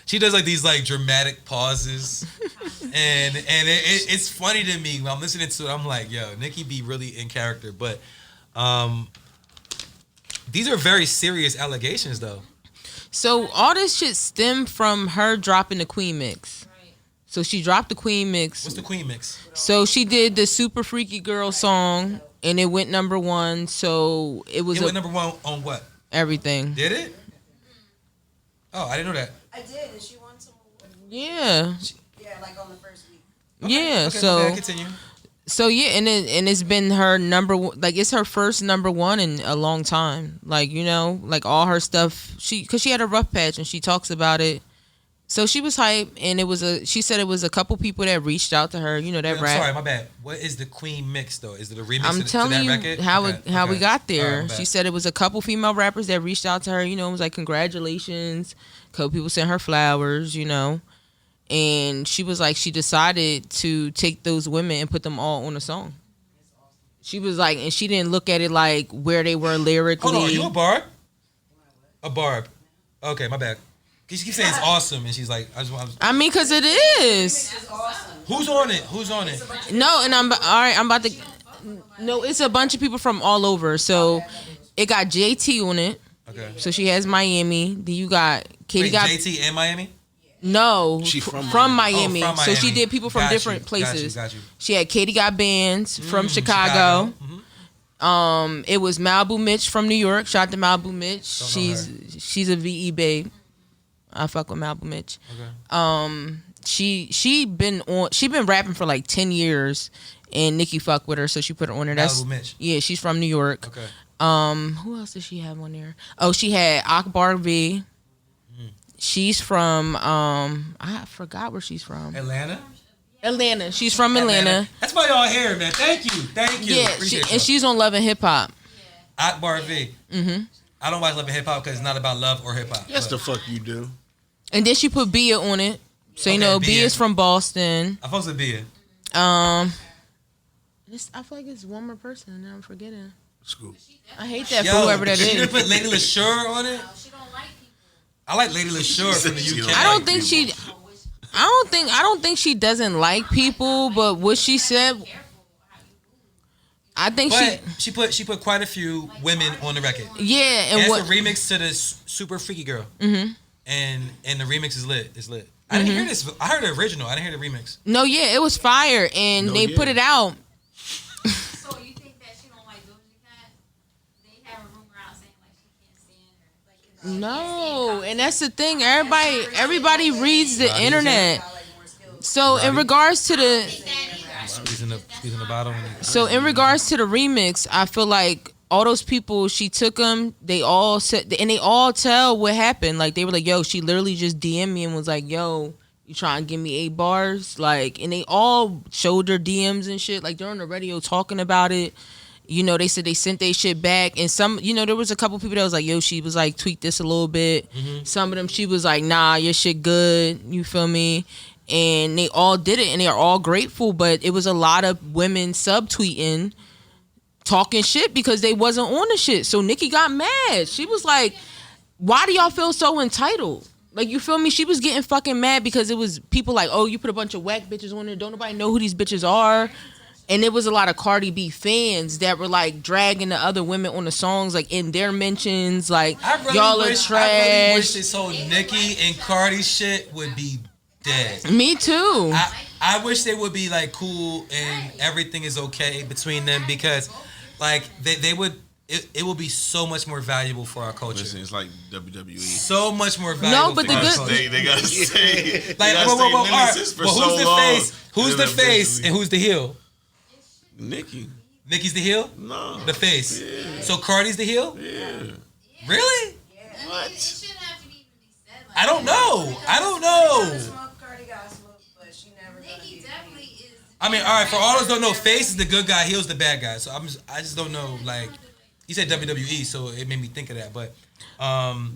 She does like these like dramatic pauses, and it's funny to me when I'm listening to it. I'm like, yo, Nicki be really in character, but these are very serious allegations, though. So all this shit stemmed from her dropping the Queen mix. So she dropped the Queen mix. What's the Queen mix? So she did the Super Freaky Girl song, and it went number one. So it went number one on what? Everything. Did it? Oh, I didn't know that. I did, and she won some awards. Yeah. Yeah, like on the first week. Okay. Yeah. Okay, So continue. So yeah, and it's been her number one, like it's her first number one in a long time. Like, you know, like all her stuff, cause she had a rough patch and she talks about it. So she was hype, and she said it was a couple people that reached out to her, you know, that rap. Sorry, my bad. What is the Queen mix though? Is it a remix I'm to telling that you record? how we got there. Right, she said it was a couple female rappers that reached out to her, you know, it was like congratulations. A couple people sent her flowers, you know. And she was like, she decided to take those women and put them all on a song. She was like, and she didn't look at it like where they were lyrically. Hold on, are you a barb? A barb. Okay, my bad. She keeps saying it's awesome, and she's like, I mean, cause it is. It's awesome. Who's on it? Who's on it? No, and I'm all right. I'm about to. No, it's a bunch of people from all over. So it got JT on it. Okay. So she has Miami. Then you got Katie. Wait, got JT in Miami? No, She from Miami. Miami. Oh, from So she Miami. did people from Got different you, places. Got you. She had Katie Got Bands from Chicago. Mhm. It was Malibu Mitch from New York. Shout out to Malibu Mitch. Don't know She's a VE babe. I fuck with Malibu Mitch. Okay. She been rapping for like 10 years, and Nicki fucked with her, so she put her on there. Malibu Mitch. Yeah, she's from New York. Okay. Who else did she have on there? Oh, she had Akbar V. She's from I forgot where she's from. Atlanta. She's from Atlanta. That's why y'all here, man. Thank you. Yeah, Appreciate and she's on Love and Hip Hop. Akbar V. Mm-hmm. I don't watch Love and Hip Hop because it's not about love or hip hop. Yes, the fuck you do. And then she put Bia on it. So you Okay, know, Bia. Bia is from Boston. I'm supposed to be it. I feel like it's one more person, and now I'm forgetting. School. I hate that for whoever that she didn't is. put Lady LaSure on it. She don't like people. I like Lady LaSure from the She UK. don't I don't like think people. she. I don't think she doesn't like people, but what she said. I think But she put quite a few women on the record. yeah, And and it's what a remix to this Super Freaky Girl. Mm-hmm. And the remix is lit. It's lit. I didn't hear this. I heard the original. I didn't hear the remix. no, yeah, it was fire, and they put it out. So you think that she don't like Doja Cat? They have a rumor out saying like she can't stand her. Like, No, and that's the thing. Everybody reads the internet. I like more skills. So in regards to the Squeeze in the bottle. So in regards to the remix, I feel like all those people, she took them, they all said, and they all tell what happened. Like, they were like, yo, she literally just DM'd me and was like, yo, you trying to give me 8 bars? Like, and they all showed their DMs and shit. Like, they're on the radio talking about it. You know, they said they sent their shit back. And some, you know, there was a couple people that was like, yo, she was like, tweak this a little bit. Some of them, she was like, nah, your shit good. You feel me? And they all did it, and they are all grateful. But it was a lot of women subtweeting, talking shit because they wasn't on the shit. So Nicki got mad. She was like, why do y'all feel so entitled? Like, you feel me? She was getting fucking mad because it was people like, oh, you put a bunch of whack bitches on there. Don't nobody know who these bitches are. And there was a lot of Cardi B fans that were like dragging the other women on the songs, like in their mentions, like, y'all are trash. I really wish this whole Nicki and Cardi shit would be dead. Me too. I wish they would be like cool and everything is okay between them because like they would it will be so much more valuable for our culture. Listen, it's like WWE. So much more valuable. but for the our good- culture. They gotta stay. Like, They gotta whoa, stay all right. nemesis for Well, so who's the long. face? Who's the face and who's the heel? Nicki. Nicki's the heel? No. The face. Yeah. So Cardi's the heel? Yeah. Really? What? It shouldn't have to even be said like I don't know. I don't know. Smoke, Cardi got smoke, but she never gonna Nicki be definitely is. I mean, all right. For all those don't know, face is the good guy, heel's the bad guy. So I just don't know. Like, you said WWE, so it made me think of that. But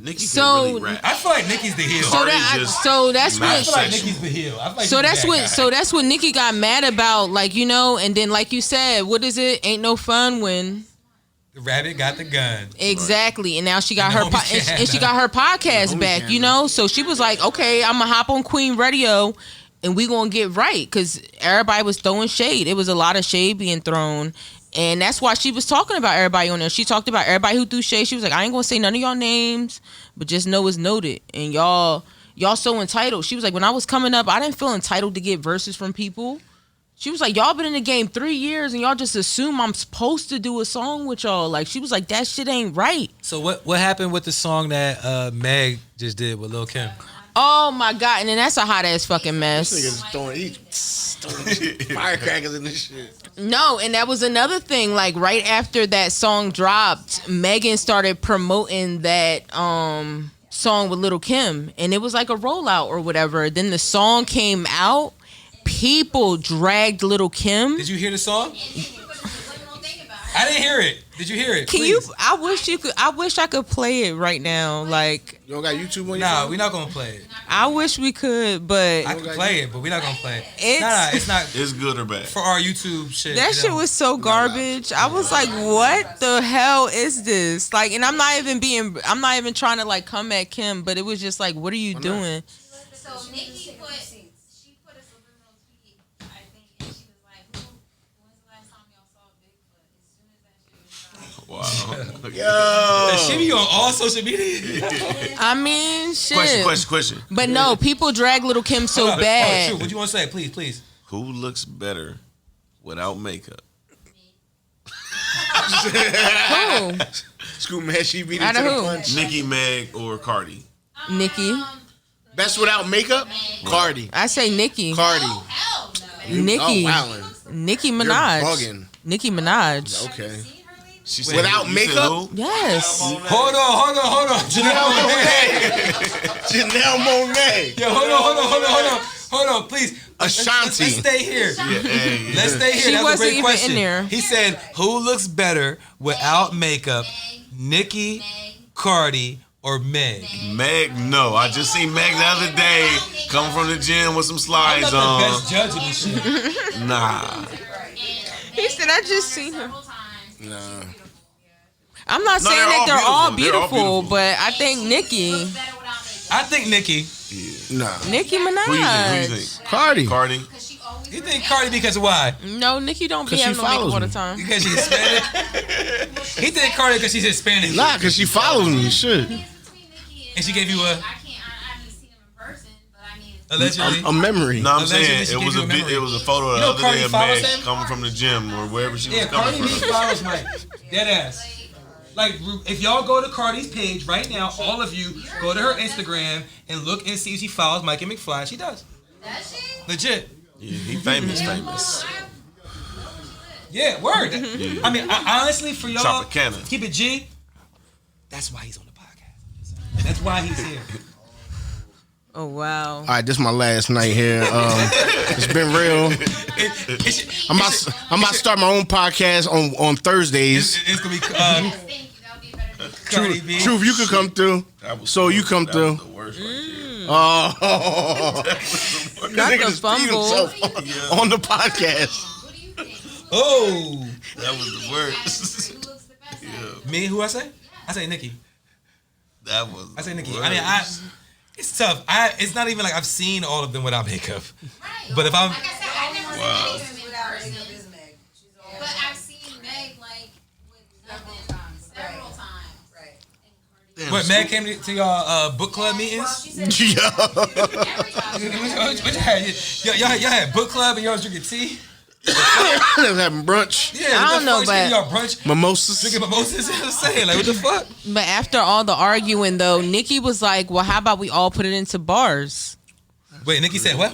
Nicki So- can really rap. I feel like Nicki's the heel. So Cardi that just so that's I what feel like sexual. Nicki's the heel. I feel like so he's that's the what bad guy. so that's what Nicki got mad about, like, you know, and then like you said, what is it? Ain't no fun when The rabbit got the gun. Exactly, and now she got her No, and she got her podcast back. You know, so she was like, okay, I'm gonna hop on Queen Radio, and we gonna get right, because everybody was throwing shade. It was a lot of shade being thrown. And that's why she was talking about everybody on there. She talked about everybody who threw shade. She was like, I ain't gonna say none of y'all names, but just know it's noted. And y'all so entitled. She was like, when I was coming up, I didn't feel entitled to get verses from people. She was like, y'all been in the game 3 years and y'all just assume I'm supposed to do a song with y'all. Like, she was like, that shit ain't right. So what happened with the song that Meg just did with Lil' Kim? Oh my God. And then that's a hot ass fucking mess. This nigga's throwing firecrackers in this shit. No, and that was another thing. Like, right after that song dropped, Megan started promoting that song with Lil' Kim, and it was like a rollout or whatever. Then the song came out, people dragged Lil' Kim. Did you hear the song? I didn't hear it. Did you hear it? Can Please. you? I wish I could play it right now. Like, You don't got YouTube on your Nah, phone? we're not gonna play it. I wish we could, but I can play it, but we're not gonna play it. It's- It's not It's good or bad. for our YouTube shit. that you shit know? was so garbage. I was like, what the hell is this? Like, and I'm not even trying to like come at Kim, but it was just like, what are you doing? So Nicki put a subliminal tweet, I think, and she was like, when's the last time y'all saw Bigfoot? As soon as that shit was dropped. Wow. Yo. She be on all social media. I mean, shit. Question. But no, people drag Lil' Kim so Hold on. bad. Oh, shoot, what you want to say? Please. Who looks better without makeup? Who? Scoop man, she beat it Out to of the who? punch. Nicki, Meg, or Cardi? Nicki. Best without makeup? Cardi. I say Nicki. Cardi. Hell no. Nicki. Oh, wowin'. Nicki You're Minaj. bugging. Nicki Minaj. Okay. She Without you said makeup? who? Yes. Hold on. Janelle Monáe. Janelle Monáe. Yo, hold on, please. Ashanti. Let's stay here. Hey. Let's stay here. She That's a wasn't great even question. in there. He said, "Who looks better without makeup, Nicki, Cardi, or Meg?" Meg, no. I just seen Meg the other day coming from the gym with some I'm slides not the on. best judge of this shit. Nah. He said, I just seen her. Nah. I'm not No, saying they're that all they're all beautiful. They're all beautiful, beautiful. but I think Nicki I think Nicki. Nah. Minaj. Who you think? Cardi. Cardi? You think Cardi because of why? No, Nicki don't be 'Cause she having no makeup follows all the me. time. Because she's Hispanic. He think Cardi because she's Hispanic. Nah, because she follows me. Shit. And she gave you a- I haven't seen him in person, but I mean. Allegedly. A memory. No, I'm Allegedly, saying she it gave was you a memory. it was a photo You the know other Cardi day of follows Meg him? coming from the gym or wherever she was Yeah, coming Cardi B from. follows Mike. Dead ass. Like, if y'all go to Cardi's page right now, all of you go to her Instagram and look and see if she follows Mike and McFly. She does. Does she? Legit. Yeah, he famous. Yeah, word. Yeah. I mean, honestly, for y'all, Tropicana. keep it G. That's why he's on the podcast. That's why he's here. Oh, wow. All right, this is my last night here. It's been real. I'm about to start my own podcast on Thursdays. It's gonna be Thank you. That would be better than Cardi B. Truth, you could come through. That was So you come that through. was the worst right there. Oh, Not nigga the just peed fumble. himself on the podcast. What do you think? Oh, That was the worst. Who looks the best? me? Who I say? I say Nicki. That was. I say Nicki. the I mean, worst. it's tough. It's not even like I've seen all of them without makeup. Right. But if I'm, Like I said, I never Wow. seen him in Without person. makeup is Meg. She's always But I've seen Meg like with nothing several times. right. Damn, what Meg came to y'all book club meetings? Well, she said Yeah. Every time. What you had? Y'all had book club and y'all was drinking tea? They was having brunch, Yeah, I what don't the know, fuck? but- Y'all brunch, mimosas. drinking mimosas. You know what I'm saying? Like, what the fuck? But after all the arguing, though, Nicki was like, well, how about we all put it into bars? Wait, Nicki said what?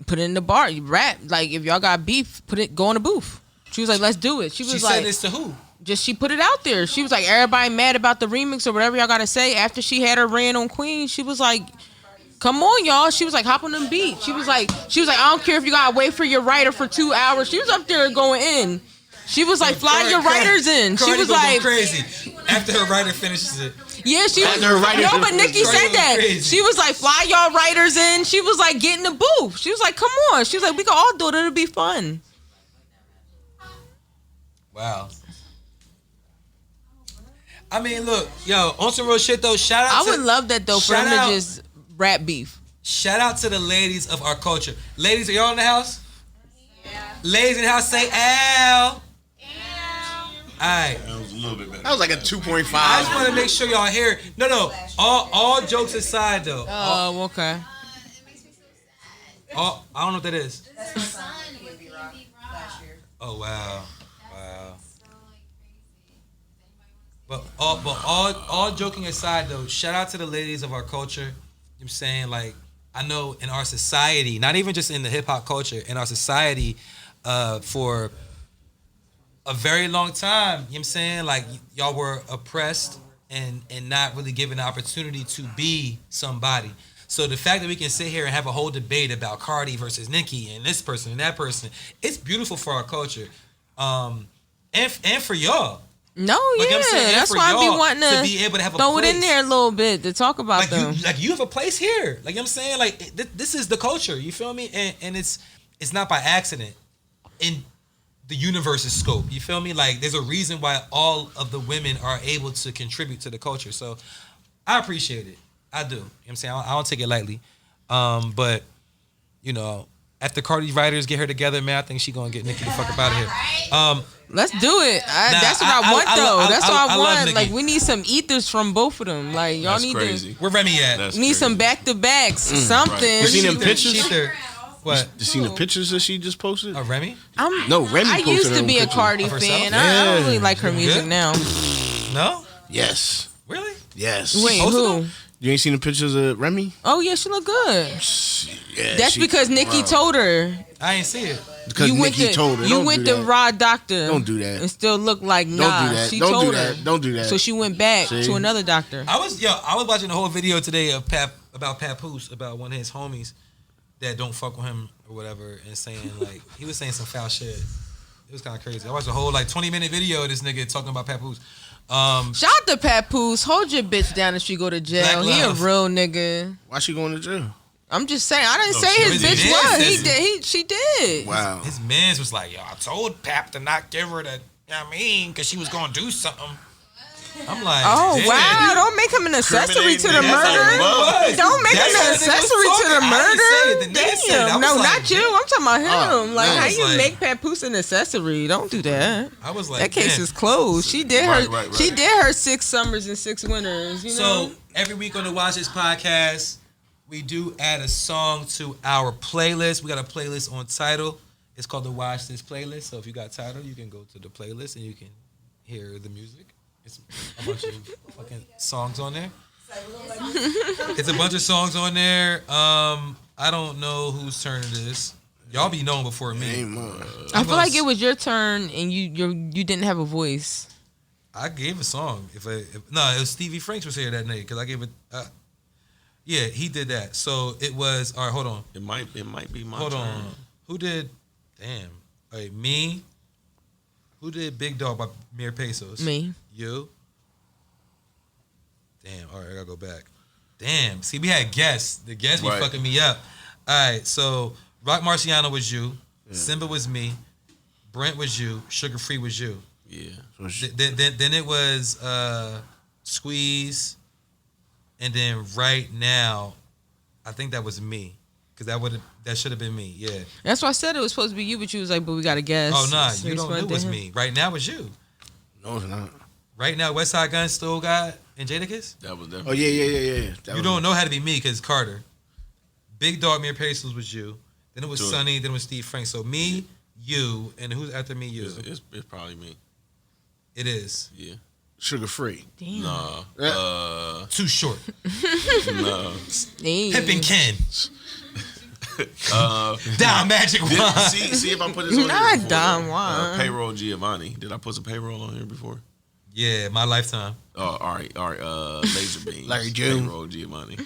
Put it in the bar. You rap. Like, if y'all got beef, go in the booth. She was like, let's do it. She was She like, said this to who? she put it out there. She was like, everybody mad about the remix or whatever y'all got to say. After she had her rant on Queen, she was like, come on, y'all. She was like, hop on them beats. She was like, I don't care if you got to wait for your writer for 2 hours. She was up there going in. She was like, fly your writers in. She Cardi was gonna go like, crazy after her writer finishes it. yeah, she was. After her writers No, in. but Nicki Cardi said was that. crazy. She was like, fly y'all writers in. She was like, get in the booth. She was like, come on. She was like, we can all do it. It'll be fun. Wow. I mean, look, yo, on some real shit though. Shout out. I would love that though for shout him to out- just rap beef. Shout out to the ladies of our culture. Ladies, are y'all in the house? Yeah. Ladies in the house, say Al. Alright. That was a little bit better. That was like a 2.5. I just want to make sure y'all hear it. No. All jokes aside though. Oh, okay. It makes me so sad. I don't know what that is. That's the son of PnB Rock last year. Oh wow. So like crazy. If anybody wants to All joking aside though, shout out to the ladies of our culture. You know what I'm saying? Like, I know in our society, not even just in the hip hop culture, in our society, for a very long time, you know what I'm saying? Like, y'all were oppressed and not really given the opportunity to be somebody. So the fact that we can sit here and have a whole debate about Cardi versus Nicki and this person and that person, it's beautiful for our culture. And for y'all. No, Like yeah, I'm saying, and that's for why I be y'all wanting to be able to have a throw it in place. there a little bit to talk about Like them. you have a place here. Like, you know what I'm saying? Like, this is the culture. You feel me? And it's not by accident in the universe's scope. You feel me? Like, there's a reason why all of the women are able to contribute to the culture. So I appreciate it. I do. You know what I'm saying? I don't take it lightly. But, you know, after Cardi's writers get her together, man, I think she gonna get Nicki the fuck up out of here. Let's do it. That's what I want though. That's what I love want. Nicki. Like, we need some ethers from both of them. Like, y'all That's need crazy. Where Remy at? That's to need some crazy. back to backs, something. You seen them She pictures? there. What? You seen the pictures that she just posted? Remy? No, Remy I posted used to them be a pictures. Cardi Of herself? fan. I don't really like her Good? music now. No? Yes. Really? Yes. Wait, posted who? them? You ain't seen the pictures of Remy? Oh yeah, she look good. Yeah. That's because Nicki told her. I ain't see it. Because Nicki told her. You Don't went do to that. Raw Doctor. Don't do that. And still look like Don't nah. do that. She Don't told do her. that. Don't do that. So she went back See? to another doctor. I was watching the whole video today of about Papoose, about one of his homies that don't fuck with him or whatever, and saying like he was saying some foul shit. It was kind of crazy. I watched a whole 20-minute video of this nigga talking about Papoose. Shout out to Papoose. Hold your bitch down if she go to jail. Black He a love. real nigga. Why she going to jail? I'm just saying. I didn't No, say she his was bitch in was. there. He did. She did. Wow. His mans was like, yo, I told Pap to not give her the, you know what I mean, because she was gonna do something. I'm like, Oh damn. wow! Don't make him an accessory to the Incriminating murder. niggas. Don't make him That's an what the nigga was accessory to the talking. I didn't say it. murder. The nigga said it. I Damn. was No, like, not you. I'm talking about him. Oh, Like, man. how I was you like- make Papoose an accessory? Don't do that. I was like, That case damn. is closed. She did her. Right. She did her 6 summers and 6 winters. You know. So every week on the Watch This podcast, we do add a song to our playlist. We got a playlist on Tidal. It's called the Watch This playlist. So if you got Tidal, you can go to the playlist and you can hear the music. It's a bunch of fucking songs on there. It's a bunch of songs on there. I don't know whose turn it is. Y'all be known before me. Ain't mine. I feel like it was your turn and you didn't have a voice. I gave a song. No, it was Stevie Franks was here that night because I gave it. Yeah, he did that. So it was. All right, hold on. It might be my Hold turn. on. Who did? Damn. All right, me. Who did Big Dog by Mere Pesos? Me. You. Damn. All right, I gotta go back. Damn. See, we had guests. The guests be Right. fucking me up. All right, so Rock Marciano was you. Simba was me. Brent was you. Sugar Free was you. Yeah. So she- Then it was Squeeze, and then right now, I think that was me, because that should have been me. Yeah. That's why I said it was supposed to be you, but you was like, but we got to guess. Oh nah, So you it's don't know one it was thing. me. Right now it's you. No, it's not. Right now, West Side Gun still got and Jadakiss. That was Oh, definitely. yeah. That You was- don't know how to be me because Carter. Big Dog Mere Pesos was you. Then it was Sure. Sonny. Then it was Steve Frank. So me, you, and who's after me? You. It's probably me. It is Yeah. Sugar free. Damn. Nah. too short. No. Damn. Pippin' Ken. Down Magic Did- Wine. see if I put this on Not here before, Don though. Juan. Payroll Giovanni. Did I put some payroll on here before? Yeah, my lifetime. Oh, all right. Laser beams. Larry June. Payroll Giovanni.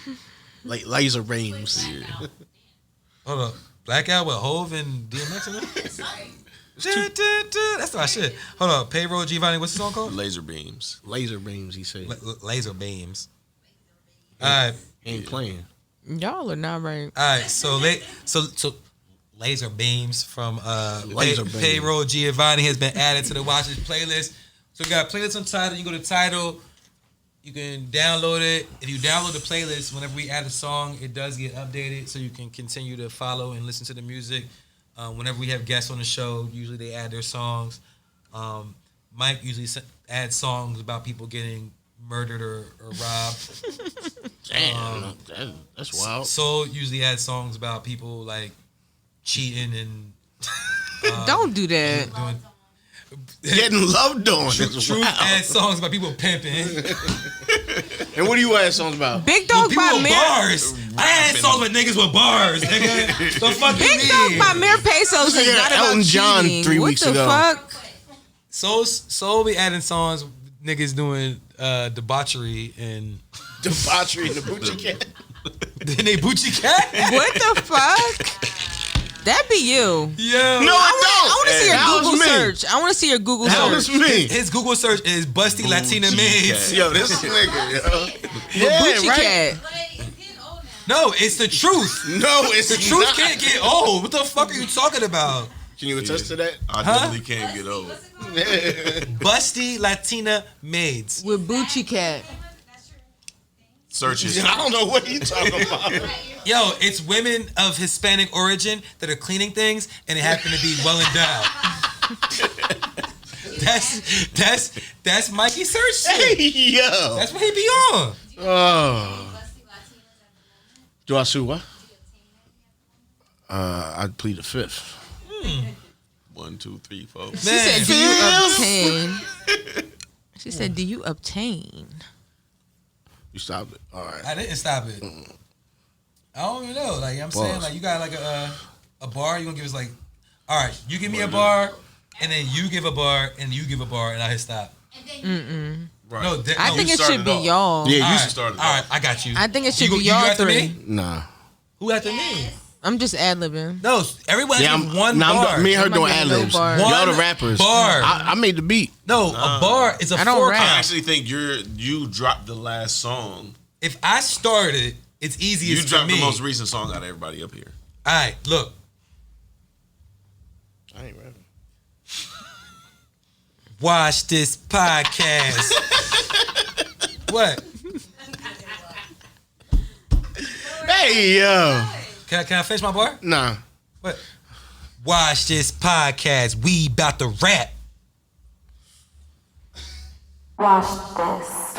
Like laser beams. Yeah. Hold up. Blackout with Hove and DMX in it? That's my shit. Hold up. Payroll Giovanni. What's the song called? Laser beams. Laser beams, he said. Laser Beams. All right. Ain't playing. Y'all are not right. All right. So Laser Beams from Laser Beams. Payroll Giovanni has been added to the Watch This playlist. So we got playlists on Tidal. You go to Tidal. You can download it. If you download the playlist, whenever we add a song, it does get updated, so you can continue to follow and listen to the music. Whenever we have guests on the show, usually they add their songs. Mike usually adds songs about people getting murdered or robbed. Damn, that's wild. Soul usually adds songs about people like cheating and Don't do that. Getting loved on. Truth adds songs about people pimping. And what do you add songs about? Big Dog People by with Mir. bars. I add songs with niggas with bars, nigga. The fuck Big you Dog mean? by Mir Pesos is Yeah, not about Elton John cheating. 3 what weeks the ago. fuck? Soul be adding songs niggas doing debauchery and Debauchery in the Boochie Cat. then they boochie cat. What the fuck? That be you. Yo, No, I I want to see your That was Google me. search. I want to see your Google That was search. me. his Google search is busty Latina maids. Yo, this nigga, yo. Gucci Yeah, right. cat. But it's getting old now. No, it's the truth. No, it's The truth not. can't get old. What the fuck are you talking about? Can you attest to that? I definitely can't get old. What's it called? Busty Latina maids. With Gucci cat. That's your Search I history. don't know what you talking about. Yo, it's women of Hispanic origin that are cleaning things, and they happen to be well endowed. That's Mikey's search shit. Hey, yo. That's what he be on. Oh. busty Latinas at the moment. Do I sue what? Do you obtain that? I'd plead the fifth. 1, 2, 3, 4. She said, "Do you obtain?" She said, "Do you obtain?" You stopped it. All right. I didn't stop it. I don't even know. Like I'm saying, Pause. like you got like a bar. You gonna give us like, all right, you give me a bar, and then you give a bar, and you give a bar, and I hit stop. And then Right. No, I no, think you it started should be off. y'all. Yeah, All you right, started all right, I got you. I think it should You be go y'all after three. me? Nah. Who after me? I'm just ad libbing. No, everyone Yeah, has one nah, bar. me and her I'm not doing ad getting no libs. bar. Y'all the One rappers. bar. I made the beat. No, a bar is a I don't four rap. I count. actually think you dropped the last song. If I started, it's You easiest for dropped me. the most recent song out of everybody up here. All right, look. I ain't rapping. Watch this podcast. What? Hey, yo. Can I finish my bar? Nah. What? Watch this podcast. We about to rap. Watch this.